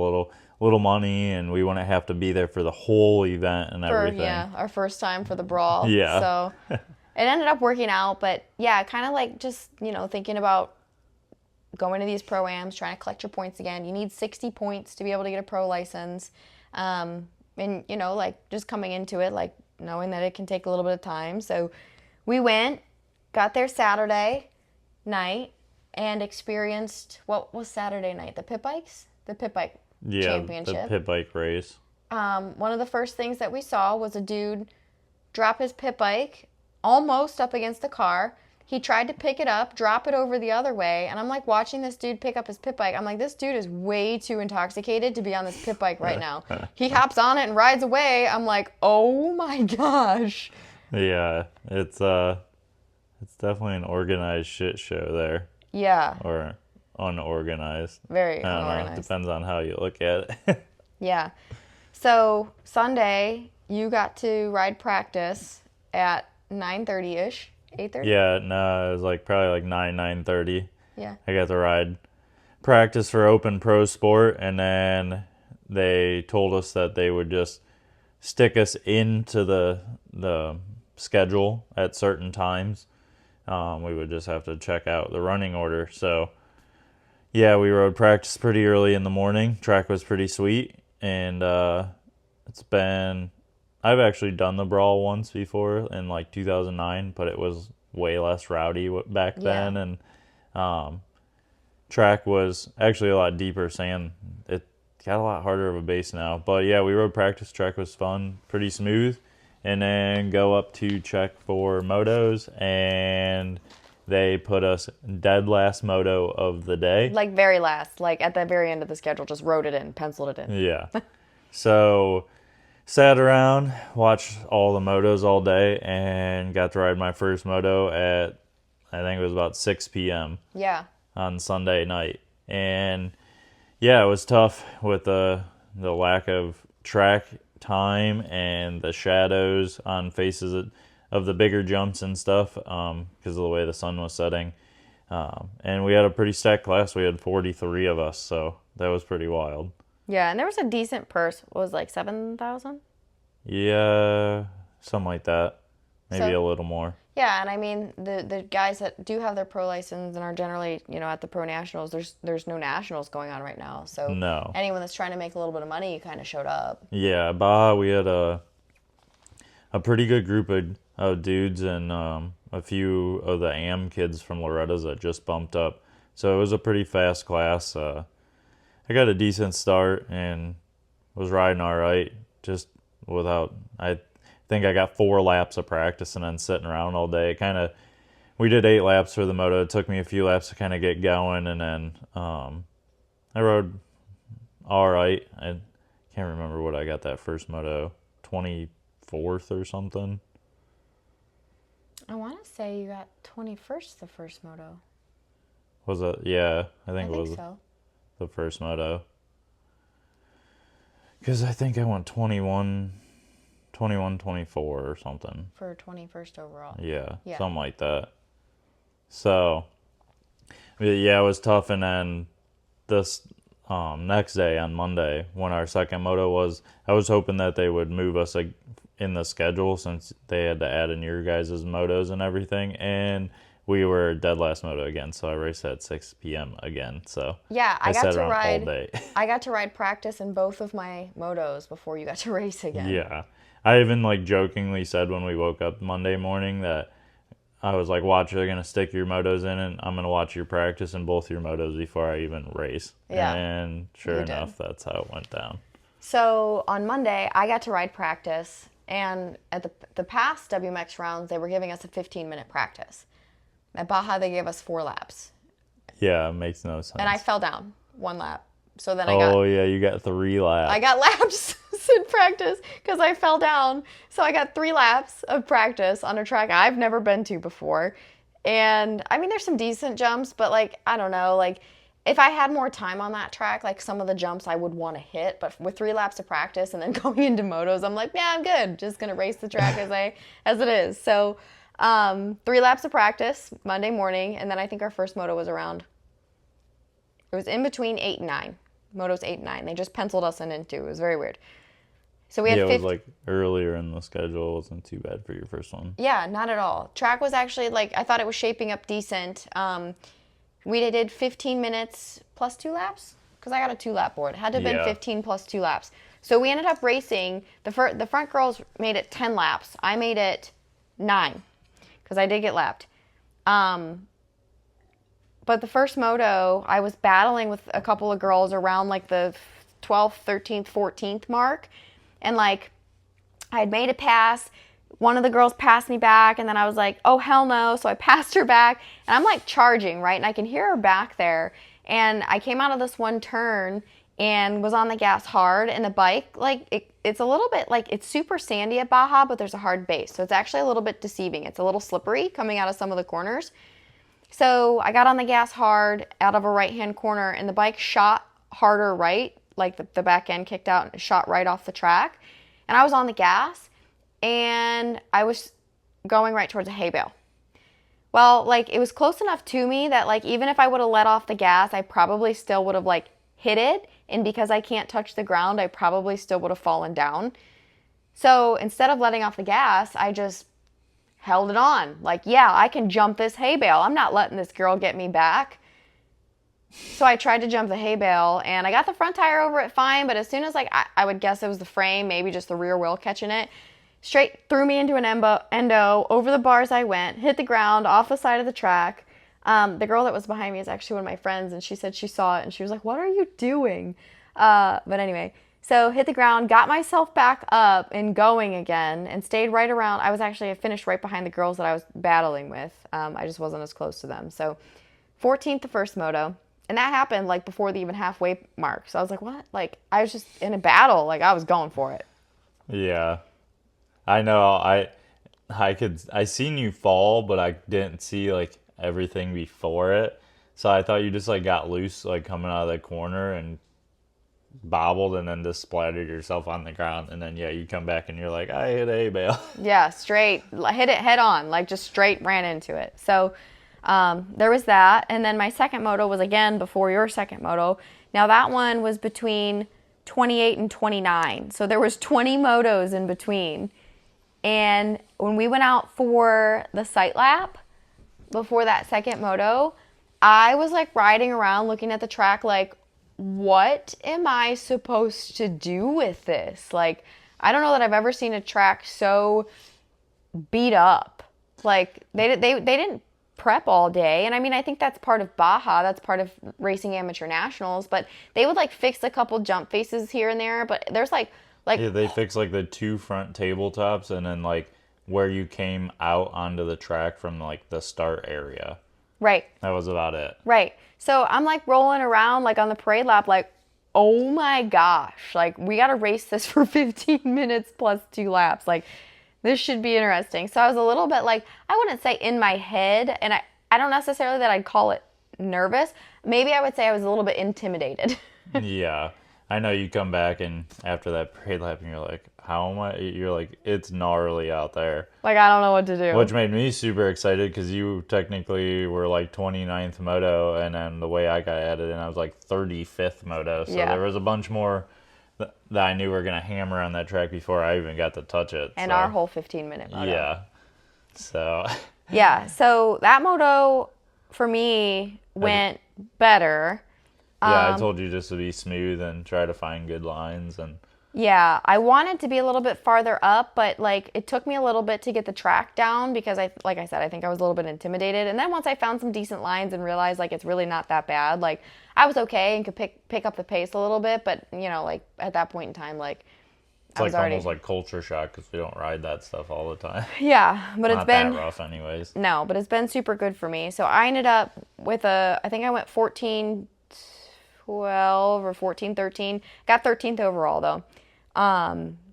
[SPEAKER 1] little money, and we wouldn't have to be there for the whole event and everything.
[SPEAKER 2] Yeah, our first time for the Brawl.
[SPEAKER 1] Yeah.
[SPEAKER 2] So it ended up working out, but yeah, kind of like just, you know, thinking about going to these Pro-Ams, trying to collect your points again. You need 60 points to be able to get a pro license. And, you know, like just coming into it, like knowing that it can take a little bit of time. So we went, got there Saturday night, and experienced, what was Saturday night? The pit bikes? The pit bike championship.
[SPEAKER 1] The pit bike race.
[SPEAKER 2] One of the first things that we saw was a dude drop his pit bike almost up against the car. He tried to pick it up, drop it over the other way, and I'm like watching this dude pick up his pit bike. I'm like, this dude is way too intoxicated to be on this pit bike right now. He hops on it and rides away. I'm like, oh my gosh.
[SPEAKER 1] Yeah, it's definitely an organized shit show there.
[SPEAKER 2] Yeah.
[SPEAKER 1] Or unorganized.
[SPEAKER 2] Very
[SPEAKER 1] I don't
[SPEAKER 2] unorganized.
[SPEAKER 1] know. Depends on how you look at it.
[SPEAKER 2] Yeah. So Sunday, you got to ride practice at 9:30-ish, 8:30?
[SPEAKER 1] Yeah, no, it was like probably like 9:30.
[SPEAKER 2] Yeah.
[SPEAKER 1] I got to ride practice for Open Pro Sport, and then they told us that they would just stick us into the schedule at certain times. We would just have to check out the running order. So, yeah, we rode practice pretty early in the morning. Track was pretty sweet, and I've actually done the Brawl once before in like 2009, but it was way less rowdy back then, and track was actually a lot deeper sand. It got a lot harder of a base now, but yeah, we rode practice. Track was fun, pretty smooth. And then go up to check for motos, and they put us dead last moto of the day.
[SPEAKER 2] Like very last, like at the very end of the schedule, just wrote it in, penciled it in.
[SPEAKER 1] Yeah. So sat around, watched all the motos all day, and got to ride my first moto at, I think it was about 6 p.m.
[SPEAKER 2] Yeah.
[SPEAKER 1] on Sunday night. And yeah, it was tough with the lack of track time and the shadows on faces of the bigger jumps and stuff because of the way the sun was setting. And we had a pretty stacked class. We had 43 of us, so that was pretty wild.
[SPEAKER 2] Yeah, and there was a decent purse. What was it, like 7,000?
[SPEAKER 1] Yeah, something like that. Maybe a little more.
[SPEAKER 2] Yeah, and I mean the guys that do have their pro license and are generally, you know, at the Pro Nationals, there's no nationals going on right now. So
[SPEAKER 1] no.
[SPEAKER 2] Anyone that's trying to make a little bit of money, you kind of showed up.
[SPEAKER 1] Yeah, Baja, we had a pretty good group of dudes and a few of the AM kids from Loretta's that just bumped up. So it was a pretty fast class. I got a decent start and was riding all right, just without, I think I got 4 laps of practice and then sitting around all day. We did 8 laps for the moto. It took me a few laps to kind of get going, and then I rode all right. I can't remember what I got that first moto, 24th or something.
[SPEAKER 2] I want to say you got 21st the first moto.
[SPEAKER 1] Was it? Yeah, I think it was
[SPEAKER 2] so.
[SPEAKER 1] The first moto. Because I think I went 21, 24 or something.
[SPEAKER 2] For 21st overall.
[SPEAKER 1] Yeah, something like that. So, yeah, it was tough. And then this next day on Monday, when our second moto was, I was hoping that they would move us in the schedule since they had to add in your guys' motos and everything. And we were dead last moto again, so I raced at 6 p.m. again. So
[SPEAKER 2] yeah, I got
[SPEAKER 1] sat
[SPEAKER 2] to
[SPEAKER 1] around
[SPEAKER 2] ride
[SPEAKER 1] all day.
[SPEAKER 2] I got to ride practice in both of my motos before you got to race again.
[SPEAKER 1] Yeah. I even jokingly said when we woke up Monday morning that I was like, watch, they're going to stick your motos in and I'm going to watch your practice in both your motos before I even race.
[SPEAKER 2] Yeah.
[SPEAKER 1] And sure enough, that's how it went down.
[SPEAKER 2] So on Monday, I got to ride practice, and at the past WMX rounds, they were giving us a 15-minute practice. At Baja, they gave us 4 laps.
[SPEAKER 1] Yeah, it makes no sense.
[SPEAKER 2] And I fell down 1 lap. So then
[SPEAKER 1] yeah, you got 3 laps.
[SPEAKER 2] I got laps in practice because I fell down. So I got 3 laps of practice on a track I've never been to before. And I mean, there's some decent jumps, but like, I don't know, like if I had more time on that track, like some of the jumps I would want to hit, but with 3 laps of practice and then going into motos, I'm like, yeah, I'm good. Just going to race the track as it is. So 3 laps of practice Monday morning. And then I think our first moto was around, it was in between 8 and 9. Motos 8 and 9. They just penciled us in into. It was very weird. So we had
[SPEAKER 1] it was like earlier in the schedule. It wasn't too bad for your first one.
[SPEAKER 2] Yeah, not at all. Track was actually like, I thought it was shaping up decent. We did 15 minutes plus 2 laps because I got a 2-lap board. It had to have been 15 plus 2 laps. So we ended up racing. The front girls made it 10 laps. I made it 9 because I did get lapped. But the first moto, I was battling with a couple of girls around like the 12th, 13th, 14th mark. And like I had made a pass. One of the girls passed me back. And then I was like, oh, hell no. So I passed her back. And I'm like charging, right? And I can hear her back there. And I came out of this one turn and was on the gas hard. And the bike, like it's a little bit like it's super sandy at Baja, but there's a hard base. So it's actually a little bit deceiving. It's a little slippery coming out of some of the corners. So I got on the gas hard out of a right-hand corner, and the bike shot harder right, like the back end kicked out and shot right off the track. And I was on the gas, and I was going right towards a hay bale. Well, like it was close enough to me that like even if I would have let off the gas, I probably still would have like hit it. And because I can't touch the ground, I probably still would have fallen down. So instead of letting off the gas, I just held it on. Like, yeah, I can jump this hay bale. I'm not letting this girl get me back. So I tried to jump the hay bale, and I got the front tire over it fine, but as soon as like I would guess it was the frame, maybe just the rear wheel catching it, straight threw me into an endo. Over the bars I went, hit the ground off the side of the track. The girl that was behind me is actually one of my friends, and she said she saw it, and she was like, what are you doing? But anyway, so hit the ground, got myself back up and going again, and stayed right around. I finished right behind the girls that I was battling with. I just wasn't as close to them. So 14th the first moto, and that happened like before the even halfway mark. So I was like, what? Like I was just in a battle. Like I was going for it.
[SPEAKER 1] Yeah, I know. I seen you fall, but I didn't see like everything before it. So I thought you just like got loose like coming out of the corner and bobbled and then just splattered yourself on the ground, and then you come back and you're like, I hit a bale.
[SPEAKER 2] Yeah, straight hit it head on, like just straight ran into it. So there was that, and then my second moto was again before your second moto. Now that one was between 28 and 29, so there was 20 motos in between. And when we went out for the sight lap before that second moto, I was like riding around looking at the track like, what am I supposed to do with this? Like, I don't know that I've ever seen a track so beat up. Like, they didn't prep all day. And I mean, I think that's part of Baja. That's part of racing amateur nationals. But they would, like, fix a couple jump faces here and there. But there's, like...
[SPEAKER 1] Yeah, they fix, like, the 2 front tabletops and then, like, where you came out onto the track from, like, the start area.
[SPEAKER 2] Right.
[SPEAKER 1] That was about it.
[SPEAKER 2] Right. So I'm like rolling around like on the parade lap like, oh my gosh, like we got to race this for 15 minutes plus 2 laps. Like this should be interesting. So I was a little bit like, I wouldn't say in my head, and I don't necessarily that I'd call it nervous. Maybe I would say I was a little bit intimidated.
[SPEAKER 1] Yeah. I know you come back and after that parade lap and you're like, how am I? You're like, it's gnarly out there.
[SPEAKER 2] Like, I don't know what to do.
[SPEAKER 1] Which made me super excited because you technically were like 29th moto, and then the way I got added in, I was like 35th moto. So there was a bunch more that I knew were going to hammer on that track before I even got to touch it.
[SPEAKER 2] And our whole 15-minute moto.
[SPEAKER 1] Yeah. So.
[SPEAKER 2] Yeah. So that moto for me went better.
[SPEAKER 1] Yeah, I told you just to be smooth and try to find good lines and.
[SPEAKER 2] Yeah, I wanted to be a little bit farther up, but like it took me a little bit to get the track down because like I said, I think I was a little bit intimidated. And then once I found some decent lines and realized like it's really not that bad, like I was okay and could pick up the pace a little bit, but like at that point in time, like
[SPEAKER 1] It's
[SPEAKER 2] I was
[SPEAKER 1] like
[SPEAKER 2] already
[SPEAKER 1] almost like culture shock because we don't ride that stuff all the time.
[SPEAKER 2] yeah, but it's
[SPEAKER 1] Not that
[SPEAKER 2] been
[SPEAKER 1] rough, anyways.
[SPEAKER 2] no, but it's been super good for me. So I ended up with I think I went 14, 12 or 14, 13. Got 13th overall though.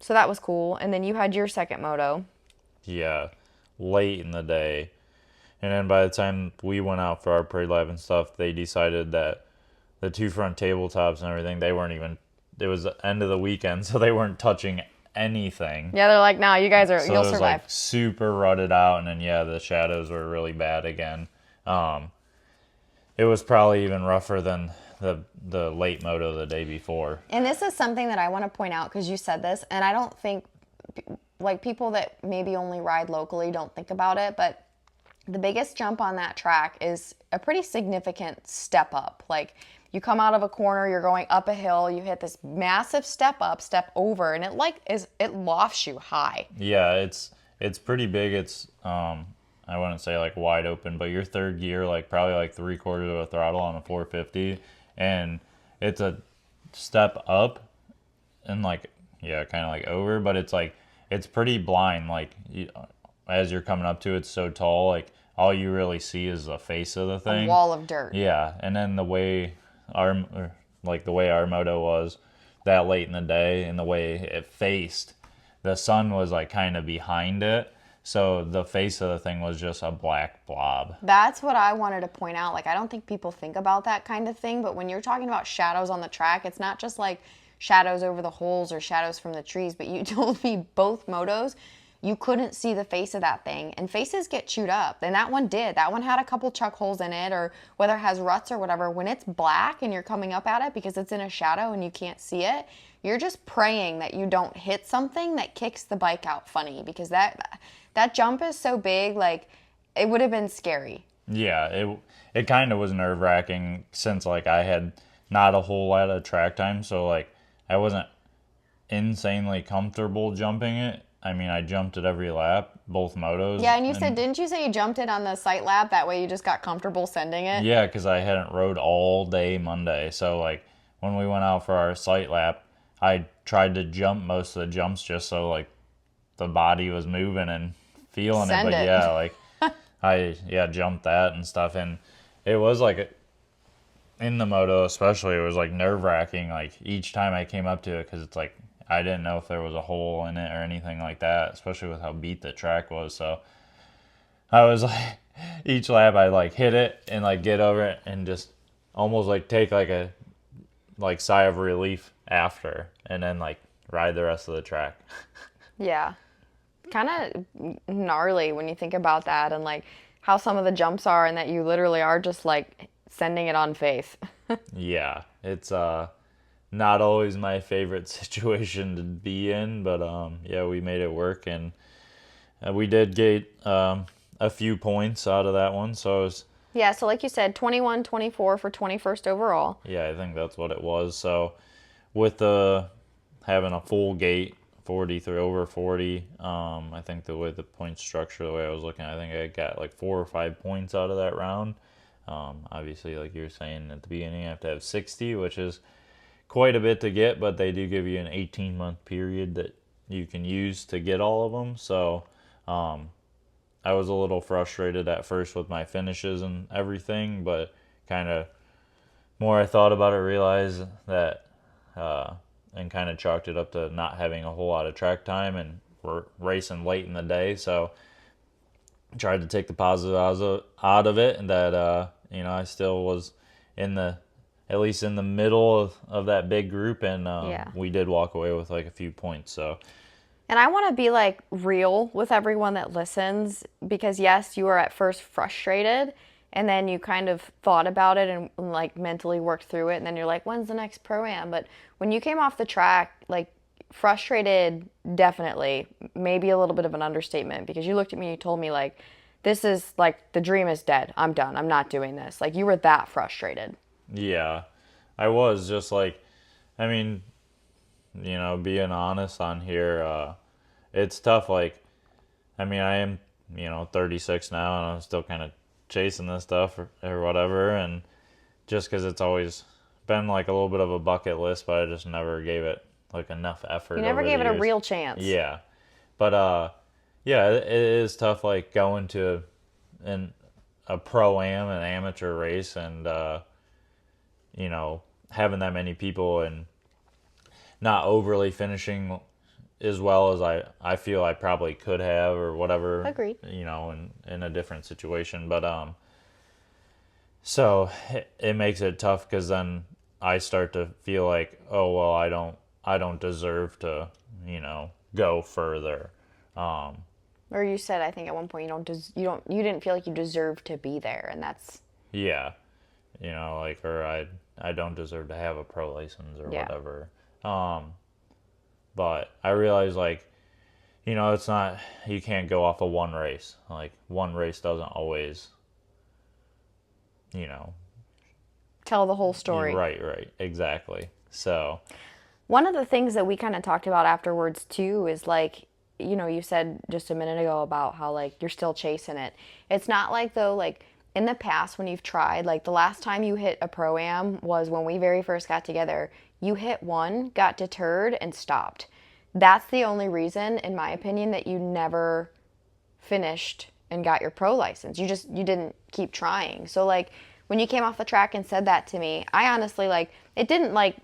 [SPEAKER 2] So that was cool. And then you had your second moto.
[SPEAKER 1] Yeah, late in the day. And then by the time we went out for our pre-lab and stuff, they decided that the two front tabletops and everything, they weren't even, it was the end of the weekend, so they weren't touching anything.
[SPEAKER 2] Yeah, they're like, no, you guys are,
[SPEAKER 1] So
[SPEAKER 2] you'll
[SPEAKER 1] it was
[SPEAKER 2] survive.
[SPEAKER 1] like super rutted out, and then yeah, the shadows were really bad again. It was probably even rougher than the late moto the day before.
[SPEAKER 2] And this is something that I want to point out because you said this, and I don't think like people that maybe only ride locally don't think about it, but the biggest jump on that track is a pretty significant step up. Like you come out of a corner, you're going up a hill, you hit this massive step up, step over, and it lofts you high.
[SPEAKER 1] Yeah, it's pretty big. It's I wouldn't say like wide open, but your third gear like probably like 3/4 of a throttle on a 450, and it's a step up and like yeah, kind of like over, but it's like it's pretty blind. Like as you're coming up to it, it's so tall. Like all you really see is the face of the
[SPEAKER 2] A
[SPEAKER 1] thing.
[SPEAKER 2] wall of dirt.
[SPEAKER 1] Yeah, and then the way the way our moto was that late in the day and the way it faced, the sun was like kind of behind it. So the face of the thing was just a black blob.
[SPEAKER 2] That's what I wanted to point out. Like, I don't think people think about that kind of thing, but when you're talking about shadows on the track, it's not just like shadows over the holes or shadows from the trees, but you told me both motos, you couldn't see the face of that thing, and faces get chewed up. And that one did. That one had a couple chuck holes in it, or whether it has ruts or whatever. When it's black and you're coming up at it because it's in a shadow and you can't see it, you're just praying that you don't hit something that kicks the bike out funny, because that jump is so big, like it would have been scary.
[SPEAKER 1] Yeah, it kind of was nerve-wracking since like I had not a whole lot of track time, so like I wasn't insanely comfortable jumping it. I mean, I jumped it every lap, both motos.
[SPEAKER 2] Yeah, and you said, didn't you say you jumped it on the sight lap? That way you just got comfortable sending it?
[SPEAKER 1] Yeah, because I hadn't rode all day Monday. So, like, when we went out for our sight lap, I tried to jump most of the jumps just so, like, the body was moving and feeling
[SPEAKER 2] Send
[SPEAKER 1] it. But
[SPEAKER 2] it.
[SPEAKER 1] yeah, like, jumped that and stuff. And it was, like, in the moto especially, it was, like, nerve-wracking, like, each time I came up to it because it's, like, I didn't know if there was a hole in it or anything like that, especially with how beat the track was. So I was like, each lap I like hit it and like get over it and just almost like take like a like sigh of relief after, and then like ride the rest of the track.
[SPEAKER 2] Yeah. Kind of gnarly when you think about that, and like how some of the jumps are, and that you literally are just like sending it on faith.
[SPEAKER 1] Yeah, it's not always my favorite situation to be in, but yeah, we made it work, and we did get a few points out of that one. So it was,
[SPEAKER 2] Yeah, so like you said, 21, 24 for 21st overall.
[SPEAKER 1] yeah, I think that's what it was. So with the having a full gate, 43 over 40, I think the way the point structure, the way I was looking, I think I got like 4 or 5 points out of that round. Obviously, like you were saying at the beginning, you have to have 60, which is quite a bit to get, but they do give you an 18-month period that you can use to get all of them. So I was a little frustrated at first with my finishes and everything, but kind of more I thought about it, realized that and kind of chalked it up to not having a whole lot of track time, and we're racing late in the day, so tried to take the positive out of it, and that I still was in the at least in the middle of that big group, and
[SPEAKER 2] Yeah.
[SPEAKER 1] we did walk away with like a few points. So
[SPEAKER 2] And I want to be like real with everyone that listens, because yes, you were at first frustrated, and then you kind of thought about it and like mentally worked through it, and then you're like, when's the next pro-am? But when you came off the track, like frustrated, definitely, maybe a little bit of an understatement, because you looked at me and you told me like, this is like, the dream is dead. I'm done. I'm not doing this. Like, you were that frustrated.
[SPEAKER 1] yeah, I was just like, I mean, being honest on here, it's tough. Like, I mean, I am, 36 now, and I'm still kind of chasing this stuff or whatever. And just because it's always been like a little bit of a bucket list, but I just never gave it like enough effort
[SPEAKER 2] You never
[SPEAKER 1] over the
[SPEAKER 2] gave it a
[SPEAKER 1] years.
[SPEAKER 2] real chance.
[SPEAKER 1] Yeah, but yeah, it is tough. Like going to an a pro-am, an amateur race, and having that many people and not overly finishing as well as I feel I probably could have or whatever,
[SPEAKER 2] Agreed.
[SPEAKER 1] in a different situation. But so it makes it tough because then I start to feel like, oh well, I don't deserve to, go further.
[SPEAKER 2] Or you said, I think at one point, you didn't feel like you deserved to be there, and that's
[SPEAKER 1] Yeah, like, or I don't deserve to have a pro license or
[SPEAKER 2] yeah.
[SPEAKER 1] whatever. But I realize, like, it's not, you can't go off of one race. Like, one race doesn't always, you know,
[SPEAKER 2] Tell the whole story.
[SPEAKER 1] right, exactly. So,
[SPEAKER 2] One of the things that we kind of talked about afterwards too is like, you said just a minute ago about how like you're still chasing it. It's not like though, like in the past when you've tried, like the last time you hit a pro-am was when we very first got together. You hit one, got deterred, and stopped. That's the only reason, in my opinion, that you never finished and got your pro license. You didn't keep trying. So like when you came off the track and said that to me, I honestly like it didn't like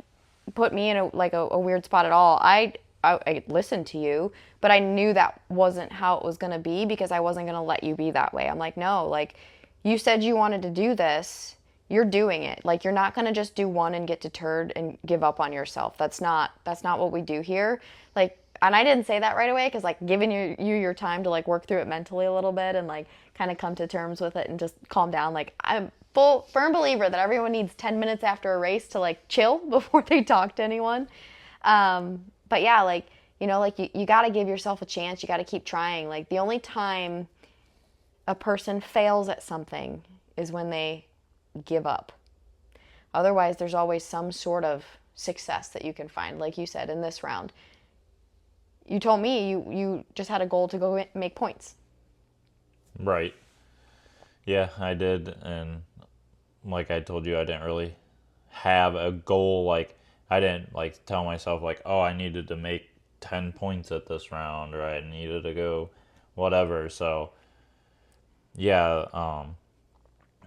[SPEAKER 2] put me in a weird spot at all. I listened to you, but I knew that wasn't how it was going to be because I wasn't going to let you be that way. I'm like, no, like you said you wanted to do this. You're doing it. Like you're not going to just do one and get deterred and give up on yourself. That's not what we do here. Like, and I didn't say that right away because like giving you your time to like work through it mentally a little bit and like kind of come to terms with it and just calm down. Like I'm firm believer that everyone needs 10 minutes after a race to like chill before they talk to anyone. But yeah, like, like you got to give yourself a chance. You got to keep trying. Like the only time a person fails at something is when they give up. Otherwise, there's always some sort of success that you can find. Like you said, in this round, you told me you just had a goal to go make points.
[SPEAKER 1] right. Yeah, I did. And like I told you, I didn't really have a goal. Like, I didn't like tell myself, like, oh, I needed to make 10 points at this round or I needed to go whatever. So, yeah,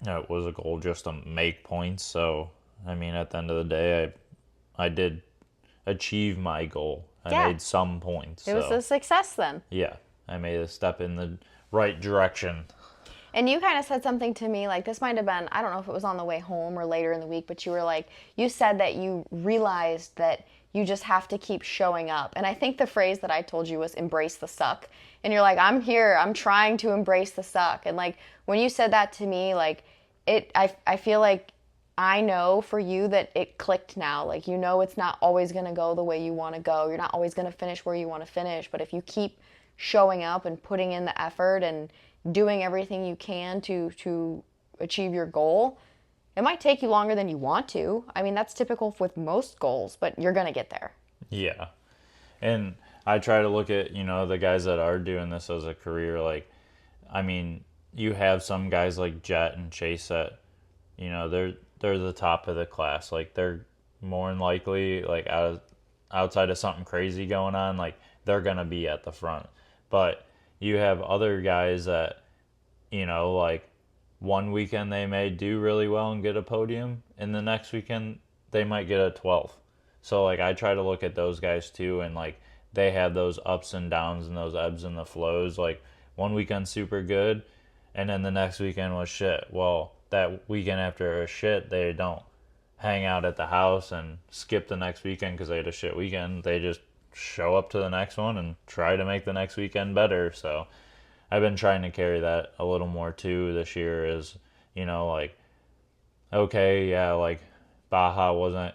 [SPEAKER 1] it was a goal just to make points. So, I mean, at the end of the day, I did achieve my goal. I
[SPEAKER 2] Yeah.
[SPEAKER 1] made some points.
[SPEAKER 2] It was
[SPEAKER 1] So,
[SPEAKER 2] a success then.
[SPEAKER 1] yeah, I made a step in the right direction.
[SPEAKER 2] And you kind of said something to me, like this might have been, I don't know if it was on the way home or later in the week, but you were like, you said that you realized that you just have to keep showing up. And I think the phrase that I told you was embrace the suck. And you're like, I'm here, I'm trying to embrace the suck. And like, when you said that to me, like, I feel like I know for you that it clicked now. Like, it's not always going to go the way you want to go. You're not always going to finish where you want to finish. But if you keep showing up and putting in the effort and doing everything you can to achieve your goal, it might take you longer than you want to. I mean, that's typical with most goals, but you're going to get there.
[SPEAKER 1] Yeah. And I try to look at, the guys that are doing this as a career. Like, I mean, you have some guys like Jet and Chase that, they're the top of the class. Like, they're more than likely, like, outside of something crazy going on, like, they're going to be at the front. But you have other guys that, like, one weekend they may do really well and get a podium, and the next weekend they might get a 12th. So, like, I try to look at those guys too, and, like, they have those ups and downs and those ebbs and the flows. Like, one weekend super good, and then the next weekend was shit. Well, that weekend after a shit, they don't hang out at the house and skip the next weekend because they had a shit weekend. They just show up to the next one and try to make the next weekend better. So I've been trying to carry that a little more too this year is, like, okay, yeah, like Baja wasn't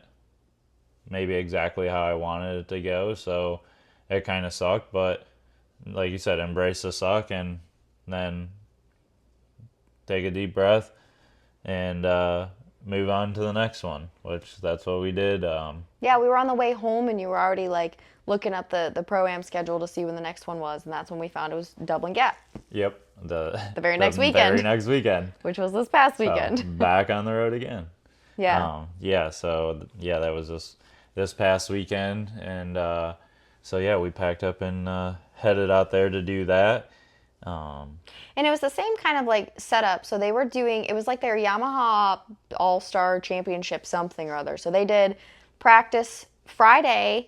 [SPEAKER 1] maybe exactly how I wanted it to go. So it kind of sucked, but like you said, embrace the suck and then take a deep breath and move on to the next one, which that's what we did.
[SPEAKER 2] Yeah, we were on the way home and you were already like looking up the Pro-Am schedule to see when the next one was, and that's when we found it was Doublin Gap.
[SPEAKER 1] Yep.
[SPEAKER 2] The very next weekend.
[SPEAKER 1] Very next weekend.
[SPEAKER 2] Which was this past
[SPEAKER 1] So,
[SPEAKER 2] weekend.
[SPEAKER 1] back on the road again.
[SPEAKER 2] Yeah.
[SPEAKER 1] That was this past weekend, and we packed up and headed out there to do that.
[SPEAKER 2] And it was the same kind of like setup. So they were doing, it was like their Yamaha All-Star Championship something or other. So they did practice Friday,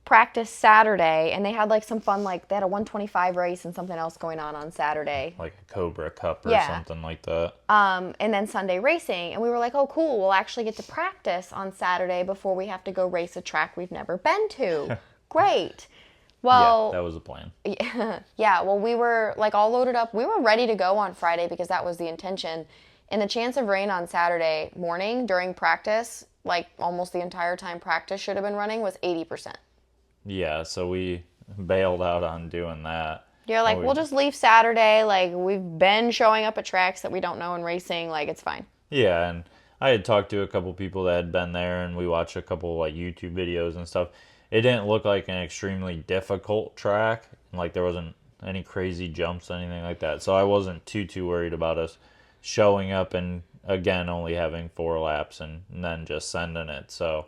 [SPEAKER 2] practice Saturday, and they had like some fun, like they had a 125 race and something else going on Saturday.
[SPEAKER 1] Like a Cobra Cup or something like that.
[SPEAKER 2] And then Sunday racing. And we were like, oh, cool, we'll actually get to practice on Saturday before we have to go race a track we've never been to. Great. Well,
[SPEAKER 1] yeah, that was the plan.
[SPEAKER 2] Yeah, well, we were like all loaded up. We were ready to go on Friday because that was the intention. And the chance of rain on Saturday morning during practice, like almost the entire time practice should have been running, was 80%.
[SPEAKER 1] Yeah, so we bailed out on doing that.
[SPEAKER 2] You're like, we'll just leave Saturday. Like, we've been showing up at tracks that we don't know and racing. Like, it's fine.
[SPEAKER 1] Yeah, and I had talked to a couple people that had been there, and we watched a couple like YouTube videos and stuff. It didn't look like an extremely difficult track. Like, there wasn't any crazy jumps, anything like that. So I wasn't too worried about us showing up and, again, only having 4 laps and then just sending it. So,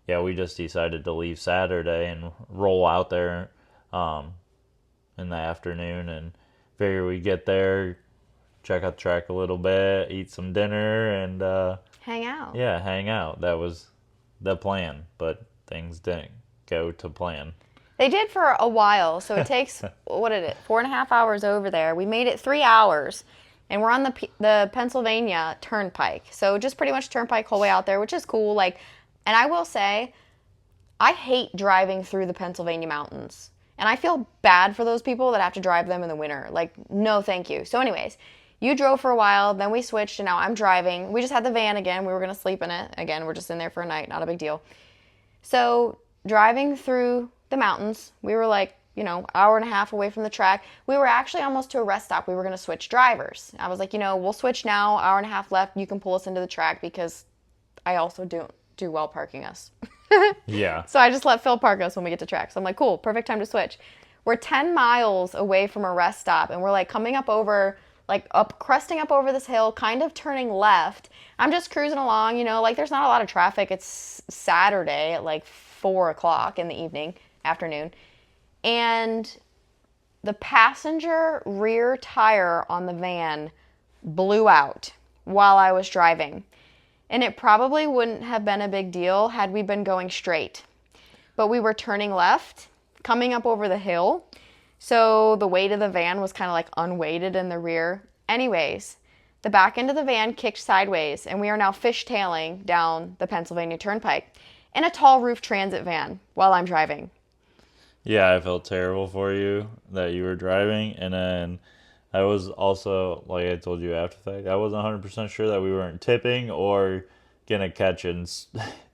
[SPEAKER 1] yeah, we just decided to leave Saturday and roll out there in the afternoon, and figure we get there, check out the track a little bit, eat some dinner, and
[SPEAKER 2] hang out.
[SPEAKER 1] Yeah, hang out. That was the plan, but things didn't go to plan.
[SPEAKER 2] They did for a while, so it takes, 4.5 hours over there. We made it 3 hours, and we're on the Pennsylvania Turnpike. So just pretty much Turnpike whole way out there, which is cool. Like, and I will say, I hate driving through the Pennsylvania mountains. And I feel bad for those people that have to drive them in the winter. Like, no thank you. So anyways, you drove for a while, then we switched, and now I'm driving. We just had the van again. We were going to sleep in it. Again, we're just in there for a night. Not a big deal. So driving through the mountains, we were like, hour and a half away from the track. We were actually almost to a rest stop. We were going to switch drivers. I was like, we'll switch now. Hour and a half left. You can pull us into the track because I also don't do well parking us.
[SPEAKER 1] Yeah.
[SPEAKER 2] So I just let Phil park us when we get to track. So I'm like, cool, perfect time to switch. We're 10 miles away from a rest stop, and we're like coming up over, cresting up over this hill, kind of turning left. I'm just cruising along, like there's not a lot of traffic. It's Saturday at like 4 o'clock in the afternoon. And the passenger rear tire on the van blew out while I was driving. And it probably wouldn't have been a big deal had we been going straight. But we were turning left, coming up over the hill. So the weight of the van was kind of like unweighted in the rear. Anyways, the back end of the van kicked sideways, and we are now fishtailing down the Pennsylvania Turnpike in a tall roof transit van while I'm driving.
[SPEAKER 1] Yeah, I felt terrible for you that you were driving, and then I was also, like I told you after the fact, I wasn't 100% sure that we weren't tipping or gonna catch and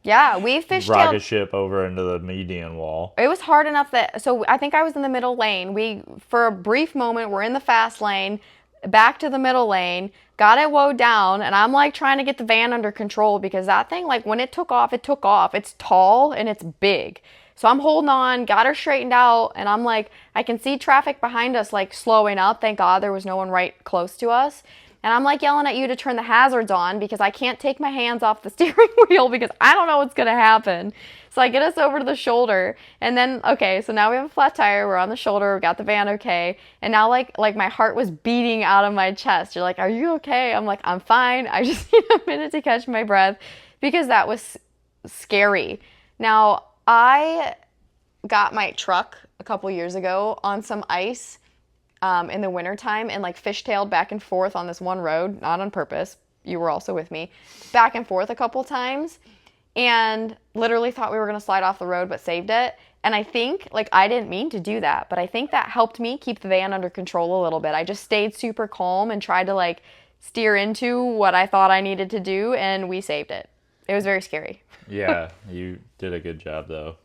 [SPEAKER 2] yeah, we fishtailed
[SPEAKER 1] rocket ship over into the median wall.
[SPEAKER 2] It was hard enough so I think I was in the middle lane. For a brief moment, we're in the fast lane, back to the middle lane, got it woed down, and I'm like trying to get the van under control because that thing, like when it took off, it took off. It's tall and it's big. So I'm holding on, got her straightened out, and I'm like, I can see traffic behind us like slowing up. Thank God there was no one right close to us. And I'm like yelling at you to turn the hazards on because I can't take my hands off the steering wheel because I don't know what's going to happen. So I get us over to the shoulder, and then, okay, so now we have a flat tire. We're on the shoulder. We got the van okay. And now like my heart was beating out of my chest. You're like, are you okay? I'm like, I'm fine. I just need a minute to catch my breath because that was scary. Now, I got my truck a couple years ago on some ice in the wintertime and like fishtailed back and forth on this one road, not on purpose. You were also with me. Back and forth a couple times and literally thought we were going to slide off the road but saved it. And I think, like, I didn't mean to do that, but I think that helped me keep the van under control a little bit. I just stayed super calm and tried to like steer into what I thought I needed to do, and we saved it. It was very scary.
[SPEAKER 1] Yeah, you did a good job, though,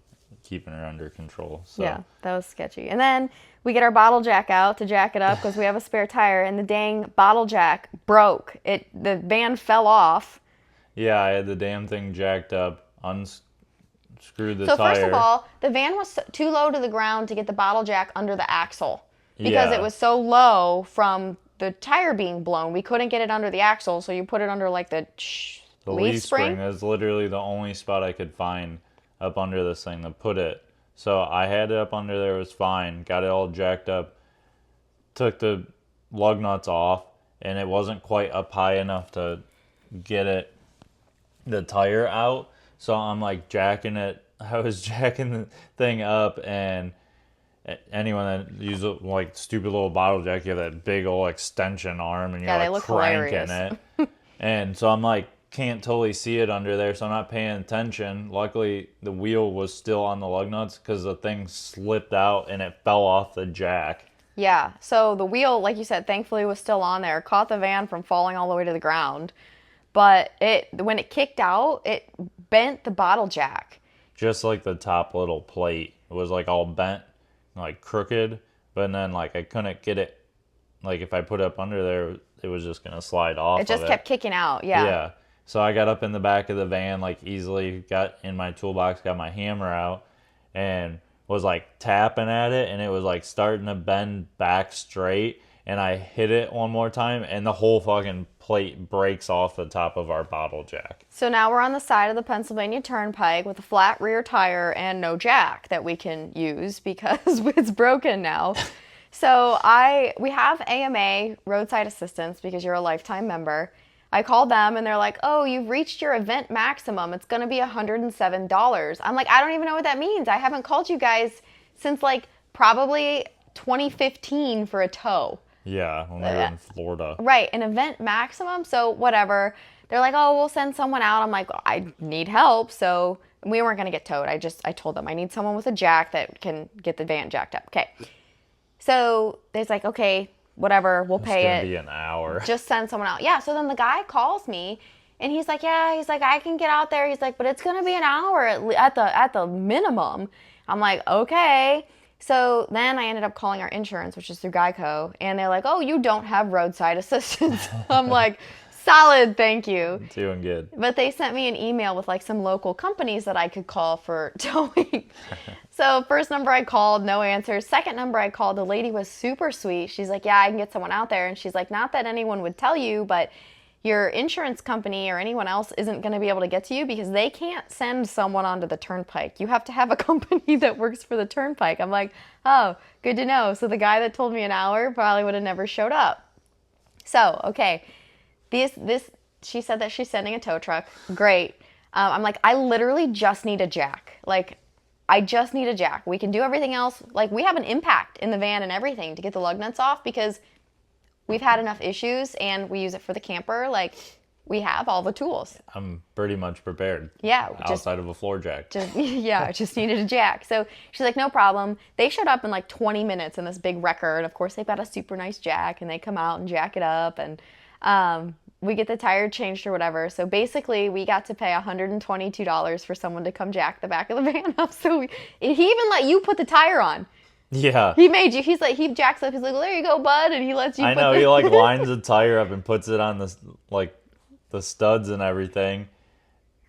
[SPEAKER 1] keeping her under control. So.
[SPEAKER 2] Yeah, that was sketchy. And then we get our bottle jack out to jack it up because we have a spare tire, and the dang bottle jack broke. The van fell off.
[SPEAKER 1] Yeah, I had the damn thing jacked up, unscrewed the
[SPEAKER 2] So first of
[SPEAKER 1] tire.
[SPEAKER 2] all, the van was too low to the ground to get the bottle jack under the axle because it
[SPEAKER 1] Yeah,
[SPEAKER 2] was so low from the tire being blown. We couldn't get it under the axle, so you put it under like the
[SPEAKER 1] the
[SPEAKER 2] leaf
[SPEAKER 1] leaf spring
[SPEAKER 2] spring.
[SPEAKER 1] is literally the only spot I could find up under this thing to put it. So I had it up under there, it was fine. Got it all jacked up. Took the lug nuts off, and it wasn't quite up high enough to get the tire out. So I'm like jacking it. I was jacking the thing up, and anyone that uses like stupid little bottle jack, you have that big old extension arm, and you're
[SPEAKER 2] Yeah, they
[SPEAKER 1] like
[SPEAKER 2] look
[SPEAKER 1] cranking
[SPEAKER 2] hilarious.
[SPEAKER 1] it. And so I'm like, can't totally see it under there, so I'm not paying attention. Luckily, the wheel was still on the lug nuts because the thing slipped out and it fell off the jack.
[SPEAKER 2] Yeah, so the wheel, like you said, thankfully was still on there, caught the van from falling all the way to the ground. But when it kicked out, it bent the bottle jack.
[SPEAKER 1] Just like the top little plate, it was like all bent, like crooked. But then like I couldn't get it. Like if I put it up under there, it was just gonna slide off
[SPEAKER 2] It
[SPEAKER 1] of
[SPEAKER 2] just
[SPEAKER 1] it.
[SPEAKER 2] kept kicking out. Yeah.
[SPEAKER 1] Yeah. So I got up in the back of the van, like easily got in my toolbox, got my hammer out, and was like tapping at it, and it was like starting to bend back straight. And I hit it one more time, and the whole fucking plate breaks off the top of our bottle jack.
[SPEAKER 2] So now we're on the side of the Pennsylvania Turnpike with a flat rear tire and no jack that we can use because it's broken now. So we have AMA roadside assistance because you're a lifetime member. I called them and they're like, "Oh, you've reached your event maximum. It's going to be $107." I'm like, "I don't even know what that means. I haven't called you guys since like probably 2015 for a tow."
[SPEAKER 1] Yeah, when we were in Florida.
[SPEAKER 2] Right, an event maximum, so whatever. They're like, "Oh, we'll send someone out." I'm like, "I need help." So we weren't going to get towed. I told them I need someone with a jack that can get the van jacked up. Okay. So it's like, "Okay, whatever, we'll
[SPEAKER 1] It's
[SPEAKER 2] pay
[SPEAKER 1] gonna
[SPEAKER 2] it.
[SPEAKER 1] be an hour.
[SPEAKER 2] Just send someone out." Yeah, so then the guy calls me and he's like, "Yeah, he's like, I can get out there." He's like, "But it's going to be an hour at the minimum." I'm like, "Okay." So then I ended up calling our insurance, which is through Geico, and they're like, "Oh, you don't have roadside assistance." I'm like, "Solid, thank you."
[SPEAKER 1] Doing good.
[SPEAKER 2] But they sent me an email with like some local companies that I could call for towing. So first number I called, no answers. Second number I called, the lady was super sweet. She's like, "Yeah, I can get someone out there." And she's like, "Not that anyone would tell you, but your insurance company or anyone else isn't going to be able to get to you because they can't send someone onto the turnpike. You have to have a company that works for the turnpike." I'm like, "Oh, good to know." So the guy that told me an hour probably would have never showed up. So, okay. She said that she's sending a tow truck. Great. I'm like, I literally just need a jack. Like, I just need a jack. We can do everything else. Like, we have an impact in the van and everything to get the lug nuts off because we've had enough issues and we use it for the camper. Like, we have all the tools.
[SPEAKER 1] I'm pretty much prepared.
[SPEAKER 2] Yeah.
[SPEAKER 1] Outside of a floor jack.
[SPEAKER 2] Yeah, I just needed a jack. So she's like, "No problem." They showed up in like 20 minutes in this big wrecker. And of course, they've got a super nice jack and they come out and jack it up. And we get the tire changed or whatever. So basically, we got to pay $122 for someone to come jack the back of the van up. So he even let you put the tire on.
[SPEAKER 1] Yeah.
[SPEAKER 2] He made you. He's like, he jacks up. He's like, "Well, there you go, bud," and he lets you.
[SPEAKER 1] I know, he like lines the tire up and puts it on the studs and everything.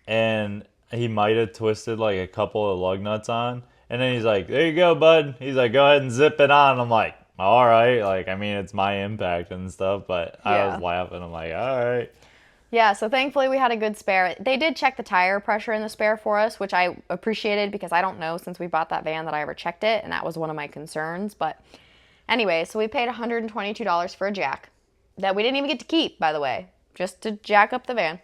[SPEAKER 1] And he might have twisted like a couple of lug nuts on. And then he's like, "There you go, bud." He's like, "Go ahead and zip it on." I'm like, "All right." Like, I mean, it's my impact and stuff, but I
[SPEAKER 2] Yeah.
[SPEAKER 1] was laughing. I'm like, "All right."
[SPEAKER 2] Yeah, so thankfully we had a good spare. They did check the tire pressure in the spare for us, which I appreciated because I don't know since we bought that van that I ever checked it, and that was one of my concerns. But anyway, so we paid $122 for a jack that we didn't even get to keep, by the way, just to jack up the van.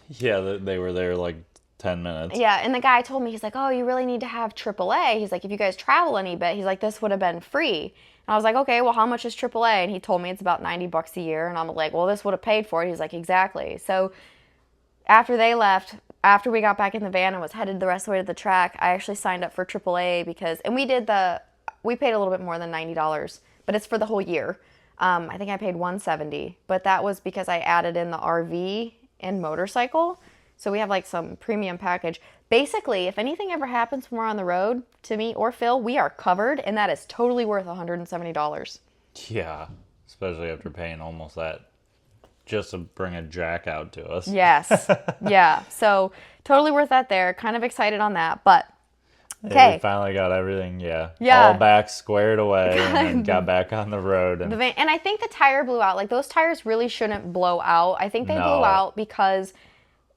[SPEAKER 1] Yeah, they were there like 10 minutes.
[SPEAKER 2] Yeah, and the guy told me, he's like, "Oh, you really need to have AAA." He's like, "If you guys travel any bit," he's like, "this would have been free." And I was like, "Okay, well, how much is AAA?" And he told me it's about $90 a year. And I'm like, "Well, this would have paid for it." He's like, "Exactly." So after they left, after we got back in the van and was headed the rest of the way to the track, I actually signed up for AAA because, and we paid a little bit more than $90, but it's for the whole year. I think I paid $170, but that was because I added in the RV and motorcycle. So we have like some premium package. Basically, if anything ever happens when we're on the road to me or Phil, we are covered, and that is totally worth $170.
[SPEAKER 1] Yeah, especially after paying almost that just to bring a jack out to us.
[SPEAKER 2] Yes. Yeah. So totally worth that there. Kind of excited on that. But
[SPEAKER 1] Yeah, we
[SPEAKER 2] okay.
[SPEAKER 1] finally got everything, all
[SPEAKER 2] Yeah.
[SPEAKER 1] back squared away, and then got back on the road.
[SPEAKER 2] The
[SPEAKER 1] And
[SPEAKER 2] van, and I think the tire blew out. Like those tires really shouldn't blow out. I think they blew
[SPEAKER 1] no,
[SPEAKER 2] out because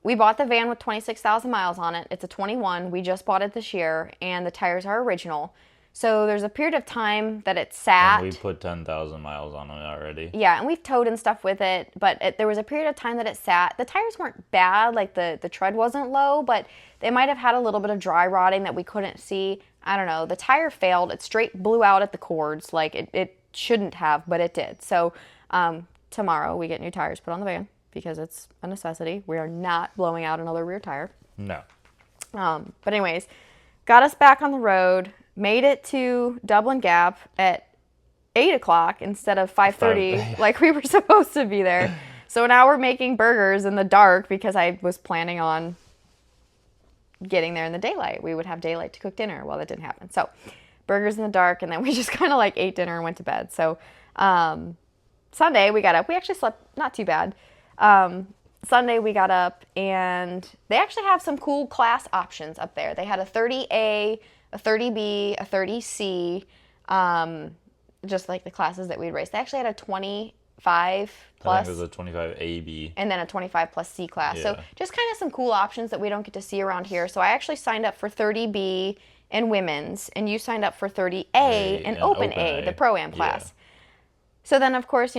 [SPEAKER 2] we bought the van with 26,000 miles on it. It's a 21. We just bought it this year, and the tires are original. So there's a period of time that it sat.
[SPEAKER 1] and we put 10,000 miles on it already.
[SPEAKER 2] Yeah, and we've towed and stuff with it, but there was a period of time that it sat. The tires weren't bad, like the tread wasn't low, but they might have had a little bit of dry rotting that we couldn't see. I don't know. The tire failed. It straight blew out at the cords. Like it shouldn't have, but it did. So tomorrow we get new tires put on the van because it's a necessity. We are not blowing out another rear tire.
[SPEAKER 1] No.
[SPEAKER 2] But anyways, got us back on the road, made it to Doublin Gap at 8 o'clock instead of 5:30 like we were supposed to be there. So now we're making burgers in the dark because I was planning on getting there in the daylight. We would have daylight to cook dinner. Well, that didn't happen. So burgers in the dark, and then we just kind of like ate dinner and went to bed. So Sunday we got up. We actually slept not too bad. Sunday we got up, and they actually have some cool class options up there. They had a 30A, a 30B, a 30C, just like the classes that we'd race. They actually had a 25 plus.
[SPEAKER 1] I think it was a 25 AB.
[SPEAKER 2] And then a 25 plus C class.
[SPEAKER 1] Yeah.
[SPEAKER 2] So just kind of some cool options that we don't get to see around here. So I actually signed up for 30B and women's, and you signed up for 30A and Open A, the Pro-Am class.
[SPEAKER 1] Yeah.
[SPEAKER 2] So then, of course,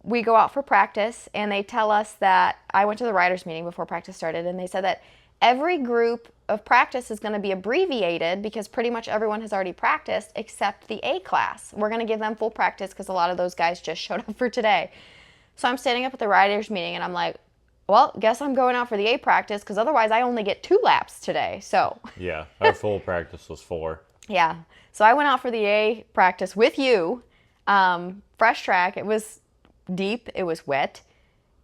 [SPEAKER 2] we go out for practice, and they tell us that I went to the riders meeting before practice started, and they said that every group of practice is going to be abbreviated because pretty much everyone has already practiced except the A class. We're going to give them full practice because a lot of those guys just showed up for today. So I'm standing up at the riders meeting, and I'm like, well, guess I'm going out for the A practice because otherwise I only get 2 laps today. So
[SPEAKER 1] Yeah, our full practice was 4.
[SPEAKER 2] yeah. So I went out for the A practice with you. Fresh track. It was deep. It was wet.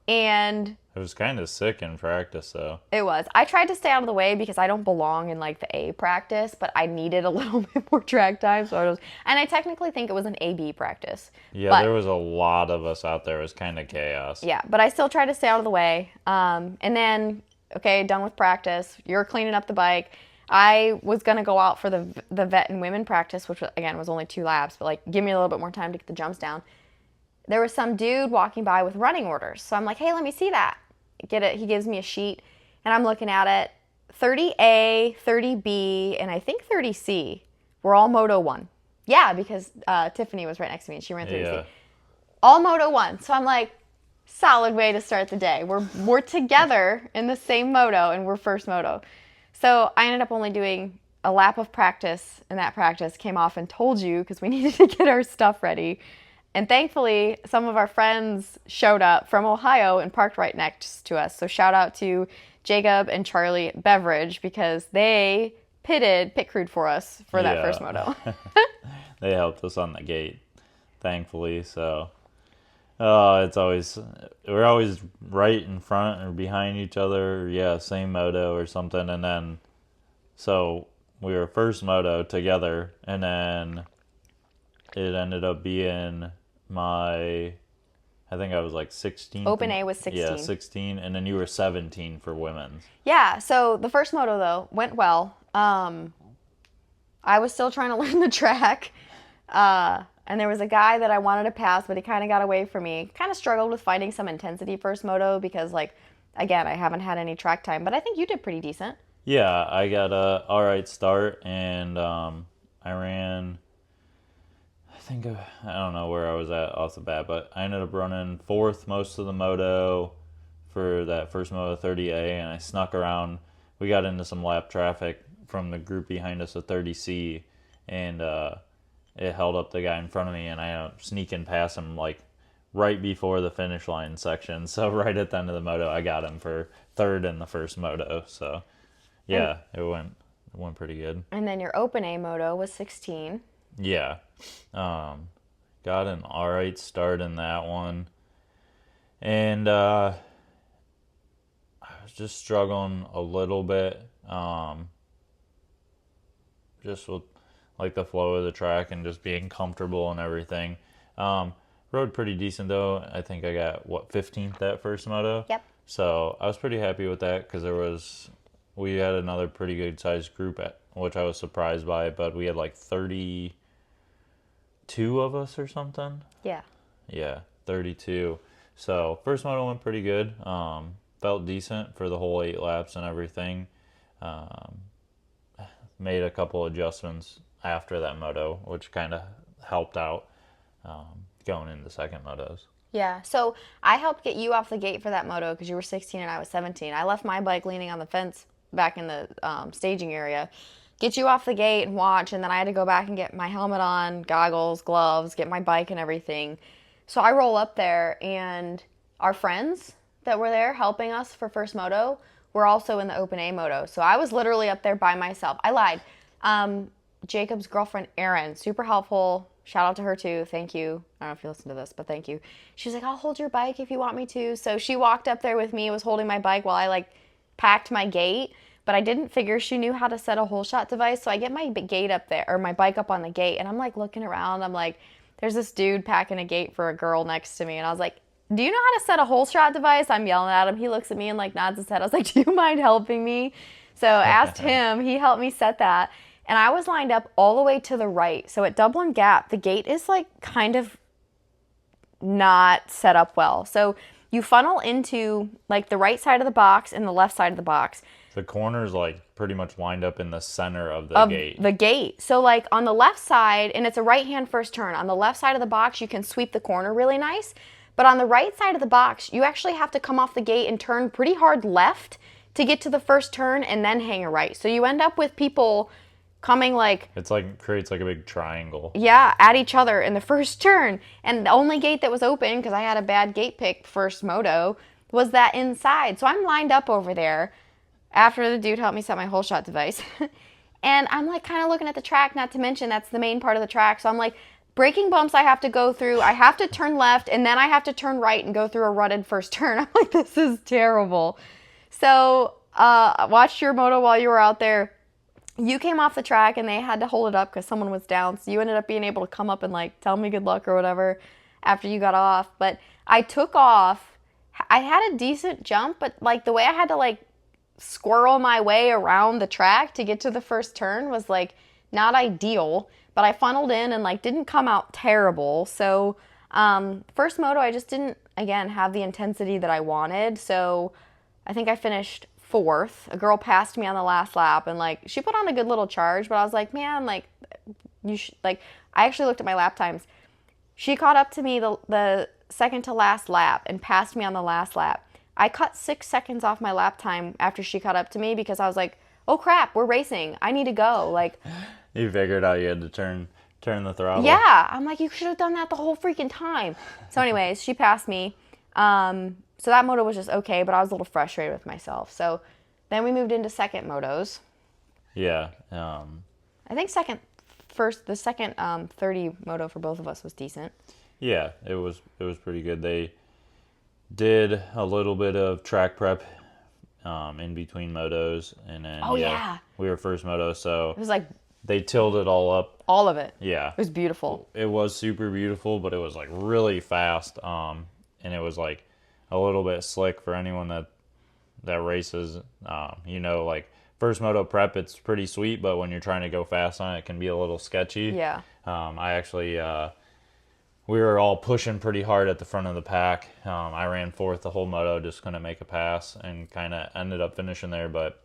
[SPEAKER 2] And
[SPEAKER 1] It was kind of sick in practice, though.
[SPEAKER 2] it was. I tried to stay out of the way because I don't belong in like the A practice, but I needed a little bit more track time. And I technically think it was an AB practice.
[SPEAKER 1] Yeah,
[SPEAKER 2] but,
[SPEAKER 1] there was a lot of us out there. It was kind of chaos.
[SPEAKER 2] Yeah, but I still tried to stay out of the way. And then, okay, done with practice. You're cleaning up the bike. I was going to go out for the vet and women practice, which, again, was only 2 laps, but, like, give me a little bit more time to get the jumps down. There was some dude walking by with running orders. So I'm like, hey, let me see that. Get it. He gives me a sheet, and I'm looking at it. 30A, 30B, and I think 30C were all Moto 1. Yeah, because Tiffany was right next to me, and she ran 30C.
[SPEAKER 1] Yeah.
[SPEAKER 2] All Moto 1. So I'm like, solid way to start the day. We're together in the same moto, and we're first moto. So I ended up only doing a lap of practice, and that practice came off and told you because we needed to get our stuff ready. And thankfully, some of our friends showed up from Ohio and parked right next to us. So shout out to Jacob and Charlie Beveridge because they pit crewed for us for that first moto.
[SPEAKER 1] They helped us on the gate, thankfully. So we're always right in front or behind each other. Yeah, same moto or something. And then, so we were first moto together, and then it ended up being I think I was like 16.
[SPEAKER 2] Open A was 16.
[SPEAKER 1] Yeah, 16. And then you were 17 for women's.
[SPEAKER 2] Yeah, so the first moto, though, went well. I was still trying to learn the track. And there was a guy that I wanted to pass, but he kind of got away from me. Kind of struggled with finding some intensity first moto because, like, again, I haven't had any track time. But I think you did pretty decent.
[SPEAKER 1] Yeah, I got a all right start, and I ran, I don't know where I was at off the bat, but I ended up running 4th most of the moto for that first moto 30A, and I snuck around. We got into some lap traffic from the group behind us at 30C, and it held up the guy in front of me, and I ended up sneaking past him like right before the finish line section. So right at the end of the moto, I got him for 3rd in the first moto. So yeah, it went pretty good.
[SPEAKER 2] And then your Open A moto was 16.
[SPEAKER 1] Yeah. Got an all right start in that one. And I was just struggling a little bit. Just with like the flow of the track and just being comfortable and everything. Rode pretty decent though. I think I got 15th that first moto.
[SPEAKER 2] Yep.
[SPEAKER 1] So I was pretty happy with that because we had another pretty good sized group which I was surprised by, but we had like 32 of us or something.
[SPEAKER 2] Yeah.
[SPEAKER 1] Yeah, 32. So first moto went pretty good. Felt decent for the whole 8 laps and everything. Um, Made a couple adjustments after that moto, which kind of helped out going into second motos.
[SPEAKER 2] Yeah, so I helped get you off the gate for that moto because you were 16 and I was 17. I left my bike leaning on the fence back in the staging area, get you off the gate and watch, and then I had to go back and get my helmet on, goggles, gloves, get my bike and everything. So I roll up there, and our friends that were there helping us for first moto were also in the open A moto. So I was literally up there by myself. I lied. Jacob's girlfriend, Erin, super helpful. Shout out to her too. Thank you. I don't know if you listen to this, but thank you. She was like, I'll hold your bike if you want me to. So she walked up there with me, was holding my bike while I like packed my gate, but I didn't figure she knew how to set a hole shot device. So I get my gate up there, or my bike up on the gate, and I'm like looking around. I'm like, there's this dude packing a gate for a girl next to me. And I was like, do you know how to set a hole shot device? I'm yelling at him. He looks at me and like nods his head. I was like, do you mind helping me? So I asked him. He helped me set that. And I was lined up all the way to the right. So at Doublin Gap, the gate is like kind of not set up well. So you funnel into like the right side of the box and the left side of the box.
[SPEAKER 1] The corner's like pretty much lined up in the center of the gate.
[SPEAKER 2] The gate. So like on the left side, and it's a right hand first turn. On the left side of the box, you can sweep the corner really nice. But on the right side of the box, you actually have to come off the gate and turn pretty hard left to get to the first turn and then hang a right. So you end up with people coming like,
[SPEAKER 1] it's like creates like a big triangle.
[SPEAKER 2] yeah, at each other in the first turn. And the only gate that was open, because I had a bad gate pick first moto, was that inside. So I'm lined up over there after the dude helped me set my hole shot device. And I'm like kind of looking at the track, not to mention that's the main part of the track. So I'm like, braking bumps I have to go through. I have to turn left, and then I have to turn right and go through a rutted first turn. I'm like, this is terrible. So I watched your moto while you were out there. You came off the track, and they had to hold it up because someone was down. So you ended up being able to come up and like tell me good luck or whatever after you got off. But I took off. I had a decent jump, but like the way I had to like squirrel my way around the track to get to the first turn was like not ideal. But I funneled in and like didn't come out terrible. So first moto, I just didn't, again, have the intensity that I wanted. So I think I finished 4th. A girl passed me on the last lap, and like she put on a good little charge, but I was like, man, like you should, like, I actually looked at my lap times. She caught up to me the second to last lap and passed me on the last lap. I cut 6 seconds off my lap time after she caught up to me because I was like, oh crap, we're racing. I need to go. Like,
[SPEAKER 1] you figured out you had to turn the throttle.
[SPEAKER 2] Yeah, I'm like, you should have done that the whole freaking time. So anyways, she passed me. So that moto was just okay, but I was a little frustrated with myself. So then we moved into second motos.
[SPEAKER 1] Yeah.
[SPEAKER 2] I think the second 30 moto for both of us was decent.
[SPEAKER 1] Yeah, it was pretty good. They did a little bit of track prep in between motos, and then we were first moto, so
[SPEAKER 2] it was like
[SPEAKER 1] they tilled it all up.
[SPEAKER 2] All of it.
[SPEAKER 1] Yeah.
[SPEAKER 2] It was beautiful.
[SPEAKER 1] It was super beautiful, but it was like really fast. And it was like a little bit slick for anyone that races. Like first moto prep, it's pretty sweet, but when you're trying to go fast on it, it can be a little sketchy.
[SPEAKER 2] Yeah.
[SPEAKER 1] I actually, we were all pushing pretty hard at the front of the pack. I ran 4th the whole moto, just couldn't make a pass, and kind of ended up finishing there. But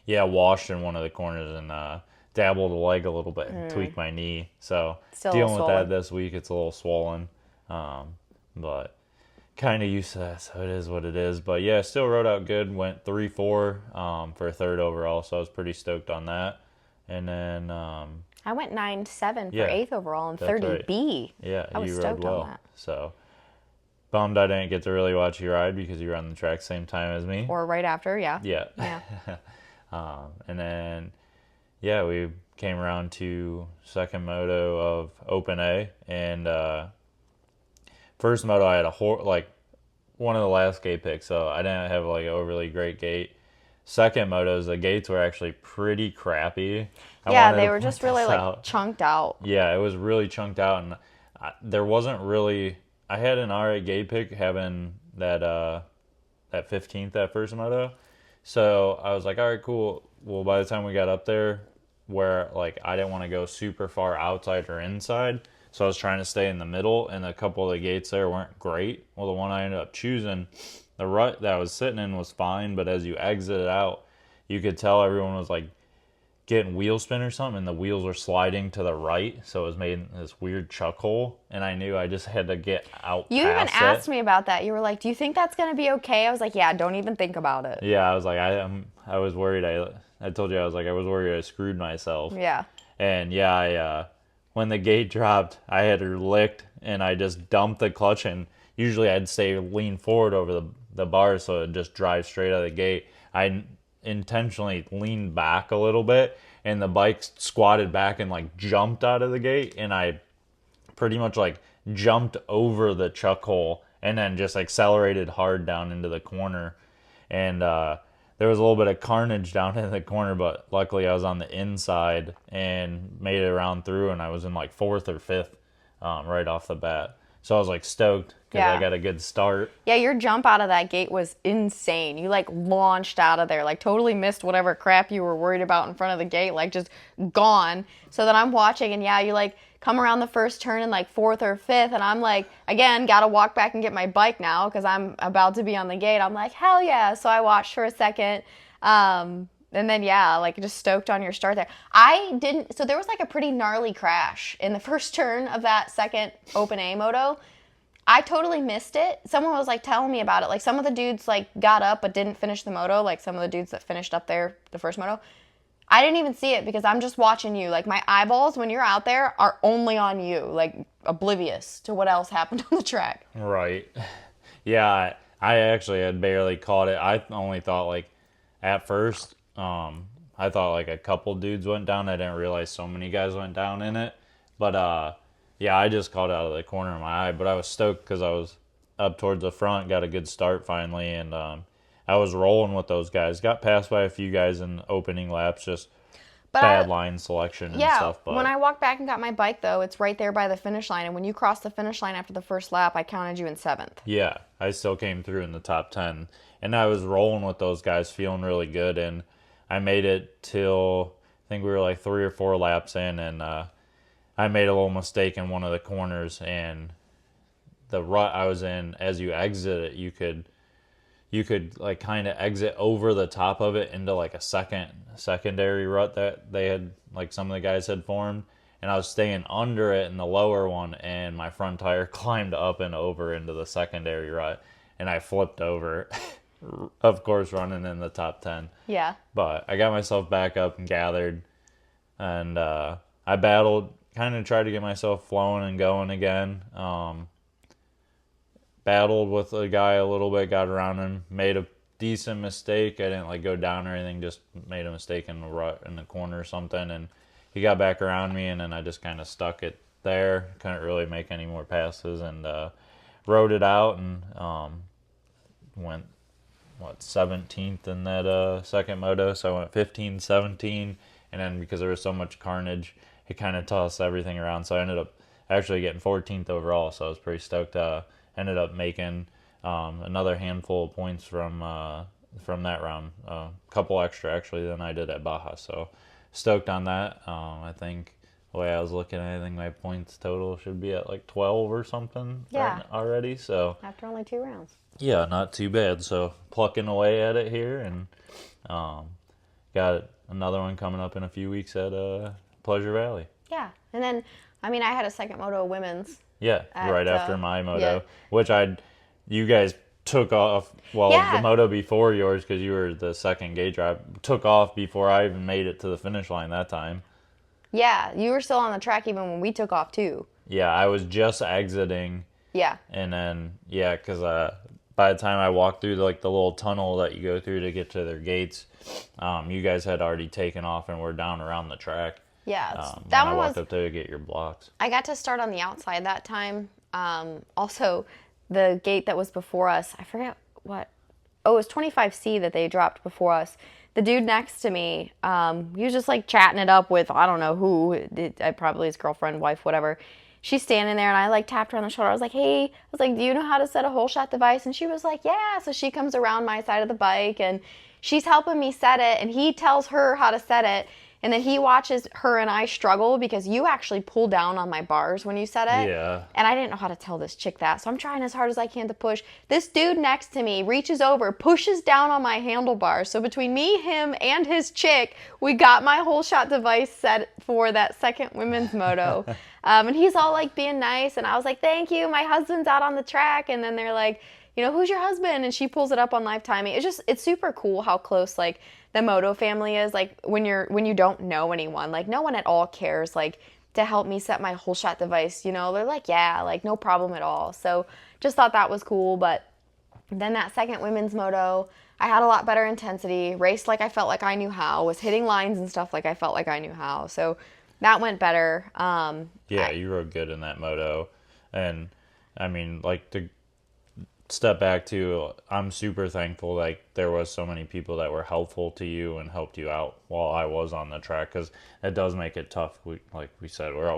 [SPEAKER 1] yeah, washed in one of the corners and dabbled a leg a little bit and tweaked my knee. So
[SPEAKER 2] Still
[SPEAKER 1] dealing with that
[SPEAKER 2] swollen.
[SPEAKER 1] this week, it's a little swollen. But kind of used to that, so it is what it is. But yeah, still rode out good. Went 3-4 for 3rd overall, so I was pretty stoked on that. And then
[SPEAKER 2] I went 9-7 for
[SPEAKER 1] Yeah,
[SPEAKER 2] 8th overall and
[SPEAKER 1] that's
[SPEAKER 2] 30B.
[SPEAKER 1] yeah,
[SPEAKER 2] I was
[SPEAKER 1] you
[SPEAKER 2] stoked
[SPEAKER 1] rode well.
[SPEAKER 2] on that.
[SPEAKER 1] So bummed I didn't get to really watch you ride because you were on the track same time as me.
[SPEAKER 2] Or right after, yeah.
[SPEAKER 1] Yeah.
[SPEAKER 2] Yeah.
[SPEAKER 1] And then, yeah, we came around to second moto of Open A, and first moto I had one of the last gate picks, so I didn't have like an overly great gate. Second motos, the gates were actually pretty crappy.
[SPEAKER 2] Yeah, they were just really like chunked out.
[SPEAKER 1] Yeah, it was really chunked out, and there wasn't really. I had an alright gate pick having that 15th that first moto, so I was like, all right, cool. Well, by the time we got up there, where like I didn't want to go super far outside or inside, so I was trying to stay in the middle, and a couple of the gates there weren't great. Well, the one I ended up choosing, the rut that I was sitting in was fine, but as you exited out, you could tell everyone was like getting wheel spin or something, and the wheels were sliding to the right, so it was making this weird chuck hole, and I knew I just had to get out
[SPEAKER 2] You even
[SPEAKER 1] past
[SPEAKER 2] asked
[SPEAKER 1] it.
[SPEAKER 2] me about that. You were like, "Do you think that's gonna be okay?" I was like, "Yeah, don't even think about it."
[SPEAKER 1] Yeah, I was like, I was worried. I told you I was like, I was worried I screwed myself.
[SPEAKER 2] Yeah.
[SPEAKER 1] And yeah, when the gate dropped, I had her licked, and I just dumped the clutch. And usually I'd stay lean forward over the bar, so it'd just drive straight out of the gate. I intentionally leaned back a little bit, and the bike squatted back and like jumped out of the gate, and I pretty much like jumped over the chuck hole and then just accelerated hard down into the corner. And there was a little bit of carnage down in the corner, but luckily I was on the inside and made it around through, and I was in like fourth or fifth right off the bat. So I was like stoked because
[SPEAKER 2] Yeah.
[SPEAKER 1] I got a good start.
[SPEAKER 2] Yeah, your jump out of that gate was insane. You like launched out of there, like totally missed whatever crap you were worried about in front of the gate, like just gone. So then I'm watching, and yeah, you like come around the first turn in like fourth or fifth, and I'm like, again, gotta walk back and get my bike now because I'm about to be on the gate. I'm like, hell yeah. So I watched for a second. And then, yeah, like just stoked on your start there. So there was like a pretty gnarly crash in the first turn of that second Open A moto. I totally missed it. Someone was like telling me about it. Like some of the dudes like got up but didn't finish the moto. Like some of the dudes that finished up there, the first moto. I didn't even see it because I'm just watching you. Like my eyeballs when you're out there are only on you, like oblivious to what else happened on the track.
[SPEAKER 1] Right. Yeah, I actually had barely caught it. I only thought like at first, I thought like a couple dudes went down. I didn't realize so many guys went down in it. But yeah, I just caught it out of the corner of my eye. But I was stoked because I was up towards the front, got a good start finally, and I was rolling with those guys. Got passed by a few guys in opening laps, just
[SPEAKER 2] But
[SPEAKER 1] bad line selection and
[SPEAKER 2] yeah,
[SPEAKER 1] stuff. But
[SPEAKER 2] when I walked back and got my bike though, it's right there by the finish line. And when you crossed the finish line after the first lap, I counted you in seventh.
[SPEAKER 1] yeah, I still came through in the top 10. And I was rolling with those guys, feeling really good. And I made it till I think we were like 3 or 4 laps in, and I made a little mistake in one of the corners, and the rut I was in, as you exit it, you could like kind of exit over the top of it into like a secondary rut that they had, like some of the guys had formed, and I was staying under it in the lower one, and my front tire climbed up and over into the secondary rut, and I flipped over. Of course, running in the top 10.
[SPEAKER 2] Yeah.
[SPEAKER 1] But I got myself back up and gathered, and I battled, kind of tried to get myself flowing and going again. Battled with a guy a little bit, got around him, made a decent mistake. I didn't like go down or anything, just made a mistake in the rut in the corner or something, and he got back around me, and then I just kind of stuck it there. Couldn't really make any more passes, and rode it out, and went 17th in that second moto, so I went 15, 17, and then because there was so much carnage, it kind of tossed everything around, so I ended up actually getting 14th overall, so I was pretty stoked. Ended up making another handful of points from that round, a couple extra actually than I did at Baja, so stoked on that. I think the way I was looking at it, I think my points total should be at like 12 or something
[SPEAKER 2] Yeah.
[SPEAKER 1] already, so
[SPEAKER 2] After only 2 rounds.
[SPEAKER 1] yeah, not too bad. So plucking away at it here, and got another one coming up in a few weeks at Pleasure Valley.
[SPEAKER 2] Yeah. And then, I mean, I had a second moto women's.
[SPEAKER 1] Yeah, right
[SPEAKER 2] At,
[SPEAKER 1] after my moto,
[SPEAKER 2] yeah.
[SPEAKER 1] which you guys took off. Well,
[SPEAKER 2] Yeah.
[SPEAKER 1] the moto before yours, because you were the second gate drive, took off before I even made it to the finish line that time.
[SPEAKER 2] Yeah, you were still on the track even when we took off too.
[SPEAKER 1] Yeah, I was just exiting,
[SPEAKER 2] Yeah.
[SPEAKER 1] and then yeah, because by the time I walked through the little tunnel that you go through to get to their gates, you guys had already taken off and were down around the track.
[SPEAKER 2] Yeah,
[SPEAKER 1] when
[SPEAKER 2] that
[SPEAKER 1] I
[SPEAKER 2] one
[SPEAKER 1] walked
[SPEAKER 2] was.
[SPEAKER 1] up there to get your blocks.
[SPEAKER 2] I got to start on the outside that time. Also, the gate that was before us, I forget what. Oh, it was 25C that they dropped before us. The dude next to me, he was just like chatting it up with I don't know who, probably his girlfriend, wife, whatever. she's standing there, and I like tapped her on the shoulder. I was like, hey, I was like, do you know how to set a hole shot device? And she was like, yeah. So she comes around my side of the bike, and she's helping me set it, and he tells her how to set it. And then he watches her and I struggle because you actually pull down on my bars when you set it.
[SPEAKER 1] Yeah.
[SPEAKER 2] And I didn't know how to tell this chick that. So I'm trying as hard as I can to push. This dude next to me reaches over, pushes down on my handlebars. So between me, him, and his chick, we got my hole shot device set for that second women's moto. And he's all like being nice. And I was like, thank you. My husband's out on the track. And then they're like, you know, who's your husband? And she pulls it up on live timing. It's super cool how close like the moto family is. Like when you don't know anyone, like no one at all cares like to help me set my hole shot device. You know, they're like, yeah, like no problem at all. So just thought that was cool. But then that second women's moto, I had a lot better intensity, raced like I felt like I knew how, was hitting lines and stuff like I felt like I knew how. So that went better.
[SPEAKER 1] You rode good in that moto. And I mean, like to step back to, I'm super thankful like there was so many people that were helpful to you and helped you out while I was on the track, because it does make it tough. Like we said, we're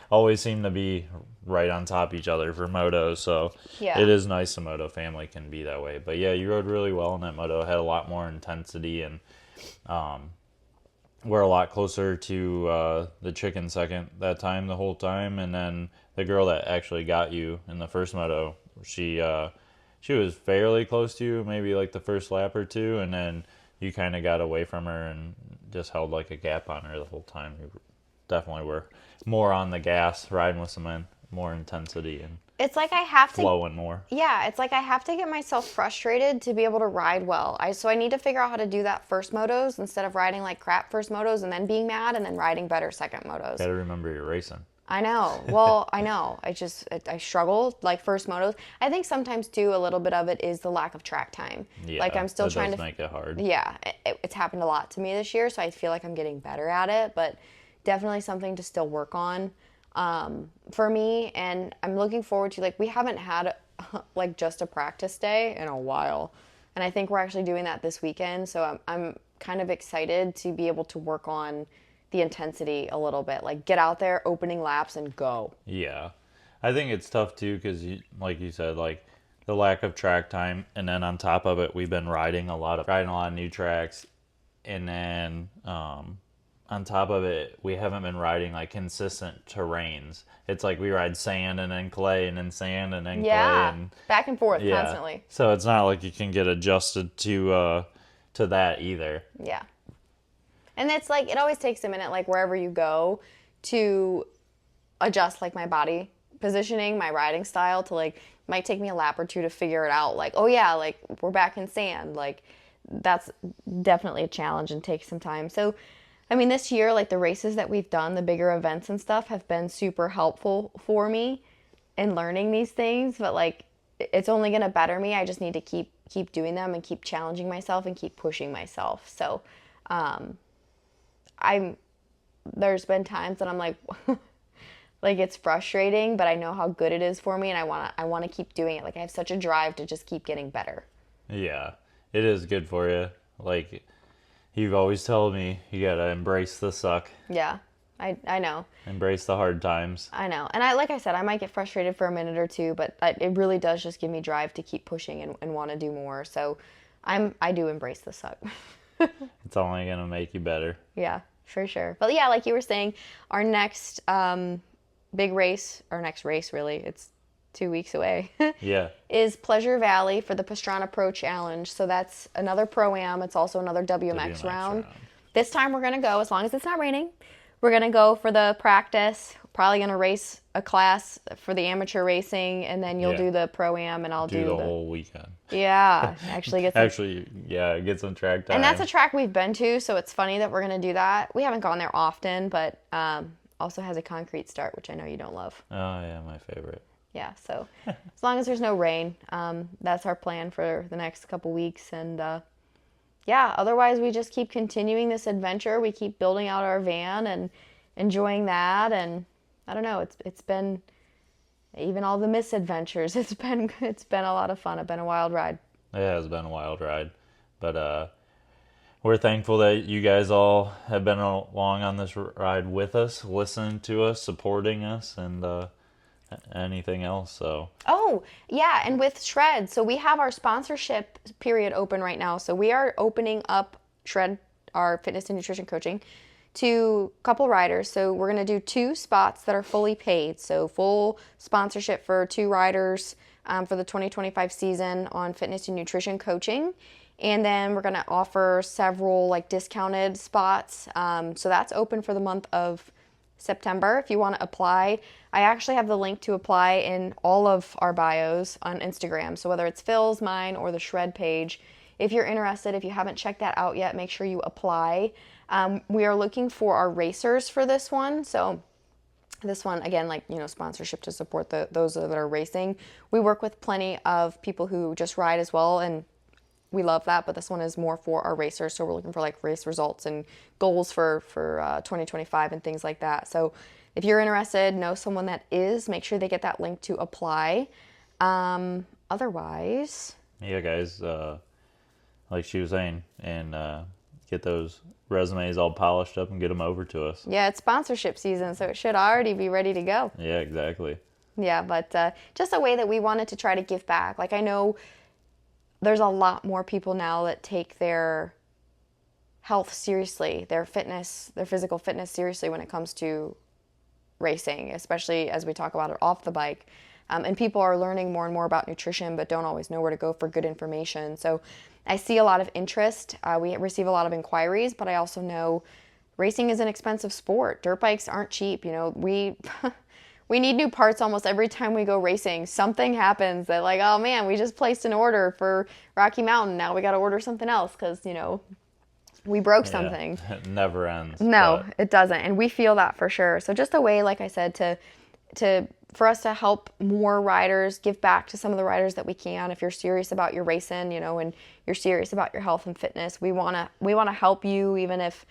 [SPEAKER 1] always seem to be right on top of each other for motos, so
[SPEAKER 2] Yeah.
[SPEAKER 1] it is nice the moto family can be that way. But yeah, you rode really well in that moto, had a lot more intensity, and we're a lot closer to the chicken second that time the whole time. And then the girl that actually got you in the first moto, she was fairly close to you, maybe like the first lap or two, and then you kind of got away from her and just held like a gap on her the whole time. You definitely were more on the gas, riding with some more intensity and
[SPEAKER 2] It's like I have to
[SPEAKER 1] flowing more.
[SPEAKER 2] Yeah, it's like I have to get myself frustrated to be able to ride well. So I need to figure out how to do that first motos instead of riding like crap first motos and then being mad and then riding better second motos.
[SPEAKER 1] Gotta remember you're racing.
[SPEAKER 2] I know. Well, I know. I struggle like first motos. I think sometimes too a little bit of it is the lack of track time.
[SPEAKER 1] Yeah,
[SPEAKER 2] like I'm still trying to
[SPEAKER 1] make it hard.
[SPEAKER 2] Yeah, it's happened a lot to me this year, so I feel like I'm getting better at it, but definitely something to still work on for me. And I'm looking forward to like we haven't had like just a practice day in a while, and I think we're actually doing that this weekend. So I'm kind of excited to be able to work on the intensity a little bit, like get out there, opening laps, and go.
[SPEAKER 1] Yeah, I think it's tough too because, like you said, like the lack of track time, and then on top of it, we've been riding a lot of new tracks, and then on top of it, we haven't been riding like consistent terrains. It's like we ride sand and then clay and then sand and then clay and
[SPEAKER 2] back and forth constantly.
[SPEAKER 1] So it's not like you can get adjusted to that either.
[SPEAKER 2] Yeah. And it's like, it always takes a minute, like wherever you go, to adjust like my body positioning, my riding style to like, might take me a lap or two to figure it out. Like, oh yeah, like we're back in sand. Like that's definitely a challenge and takes some time. So, I mean, this year, like the races that we've done, the bigger events and stuff have been super helpful for me in learning these things. But like, it's only going to better me. I just need to keep doing them and keep challenging myself and keep pushing myself. So, there's been times that I'm like, like it's frustrating, but I know how good it is for me, and I want to keep doing it. Like I have such a drive to just keep getting better.
[SPEAKER 1] Yeah, it is good for you. Like you've always told me, you gotta embrace the suck.
[SPEAKER 2] Yeah, I know.
[SPEAKER 1] Embrace the hard times.
[SPEAKER 2] I know, and like I said, I might get frustrated for a minute or two, but it really does just give me drive to keep pushing and want to do more. So I do embrace the suck.
[SPEAKER 1] It's only gonna make you better.
[SPEAKER 2] Yeah, for sure. But yeah, like you were saying, our next big race, our next race really, it's 2 weeks away.
[SPEAKER 1] Yeah.
[SPEAKER 2] Is Pleasure Valley for the Pastrana Pro Challenge. So that's another Pro-Am. It's also another WMX round. This time we're gonna go, as long as it's not raining, we're gonna go for the practice. Probably gonna race a class for the amateur racing, and then you'll do the Pro-Am, and I'll do
[SPEAKER 1] the whole weekend.
[SPEAKER 2] Yeah, actually get some,
[SPEAKER 1] get some track time.
[SPEAKER 2] and that's a track we've been to, so it's funny that we're gonna do that. We haven't gone there often, but also has a concrete start, which I know you don't love.
[SPEAKER 1] Oh yeah, my favorite.
[SPEAKER 2] Yeah, so as long as there's no rain, that's our plan for the next couple weeks, and yeah, otherwise we just keep continuing this adventure. We keep building out our van and enjoying that, and I don't know, it's been, even all the misadventures, it's been a lot of fun. It's been a wild ride.
[SPEAKER 1] It has been a wild ride, but we're thankful that you guys all have been along on this ride with us, listening to us, supporting us, and anything else. So
[SPEAKER 2] Oh, yeah, and with Shred, so we have our sponsorship period open right now. So we are opening up Shred, our fitness and nutrition coaching, to a couple riders. So we're going to do 2 spots that are fully paid. So full sponsorship for 2 riders for the 2025 season on fitness and nutrition coaching. And then we're going to offer several like discounted spots. So that's open for the month of September if you want to apply. I actually have the link to apply in all of our bios on Instagram. So whether it's Phil's, mine, or the Shred page, if you're interested, if you haven't checked that out yet, make sure you apply. We are looking for our racers for this one. So this one, again, like, sponsorship to support those that are racing. We work with plenty of people who just ride as well, and we love that, but this one is more for our racers. So we're looking for like race results and goals for 2025 and things like that. So if you're interested, know someone that is, make sure they get that link to apply. Otherwise,
[SPEAKER 1] yeah, guys, like she was saying, and get those resumes all polished up and get them over to us.
[SPEAKER 2] yeah, it's sponsorship season, so it should already be ready to go.
[SPEAKER 1] Yeah, exactly.
[SPEAKER 2] Yeah, but just a way that we wanted to try to give back. Like, I know there's a lot more people now that take their health seriously, their fitness, their physical fitness seriously when it comes to racing, especially as we talk about it off the bike. And people are learning more and more about nutrition, but don't always know where to go for good information. So I see a lot of interest. We receive a lot of inquiries, but I also know racing is an expensive sport. Dirt bikes aren't cheap. We we need new parts almost every time we go racing. Something happens that, like, oh man, we just placed an order for Rocky Mountain. Now we got to order something else because, we broke something.
[SPEAKER 1] It never ends.
[SPEAKER 2] No, it doesn't. And we feel that for sure. So just a way, like I said, for us to help more riders, give back to some of the riders that we can. If you're serious about your racing, and you're serious about your health and fitness, we want to help you, even if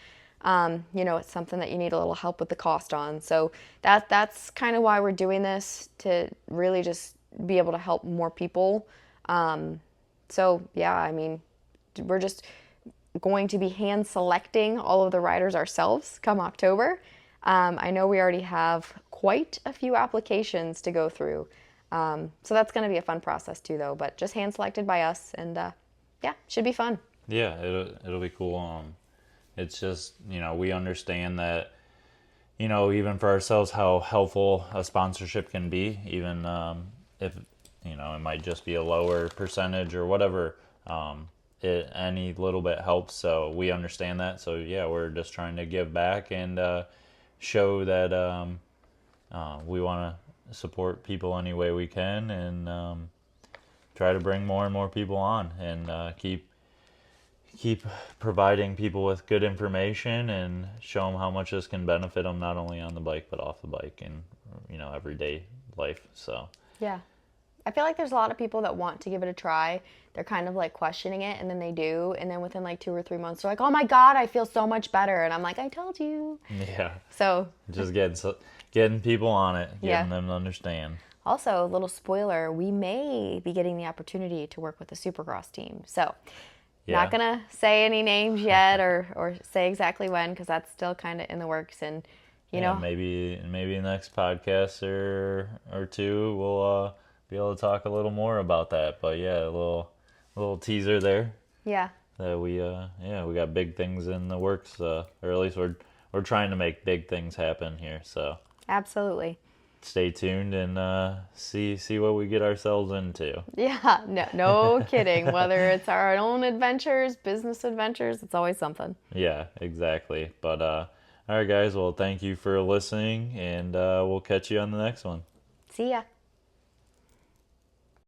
[SPEAKER 2] it's something that you need a little help with the cost on. So that's kind of why we're doing this, to really just be able to help more people. So yeah, I mean, we're just going to be hand selecting all of the riders ourselves come October. I know we already have quite a few applications to go through. So that's going to be a fun process too, though, but just hand selected by us, and yeah, should be fun.
[SPEAKER 1] Yeah, it'll be cool. It's just, we understand that, even for ourselves, how helpful a sponsorship can be, even if, it might just be a lower percentage or whatever. Any little bit helps, so we understand that. So yeah, we're just trying to give back and show that we want to support people any way we can, and try to bring more and more people on, and keep providing people with good information, and show them how much this can benefit them, not only on the bike but off the bike and everyday life. So
[SPEAKER 2] yeah, I feel like there's a lot of people that want to give it a try. They're kind of like questioning it, and then they do, and then within like 2 or 3 months they're like, oh my god, I feel so much better. And I'm like, I told you.
[SPEAKER 1] yeah,
[SPEAKER 2] so
[SPEAKER 1] just getting people on it, getting them to understand.
[SPEAKER 2] Also, a little spoiler, we may be getting the opportunity to work with the Supercross team. So not gonna say any names yet, or say exactly when, because that's still kind of in the works. And
[SPEAKER 1] maybe next podcast or two we'll be able to talk a little more about that. But yeah, a little teaser there.
[SPEAKER 2] Yeah.
[SPEAKER 1] That we got big things in the works, or at least we're trying to make big things happen here. So
[SPEAKER 2] absolutely.
[SPEAKER 1] Stay tuned and see what we get ourselves into.
[SPEAKER 2] Yeah, no kidding. Whether it's our own adventures, business adventures, it's always something.
[SPEAKER 1] Yeah, exactly. But all right, guys. Well, thank you for listening, and we'll catch you on the next one.
[SPEAKER 2] See ya.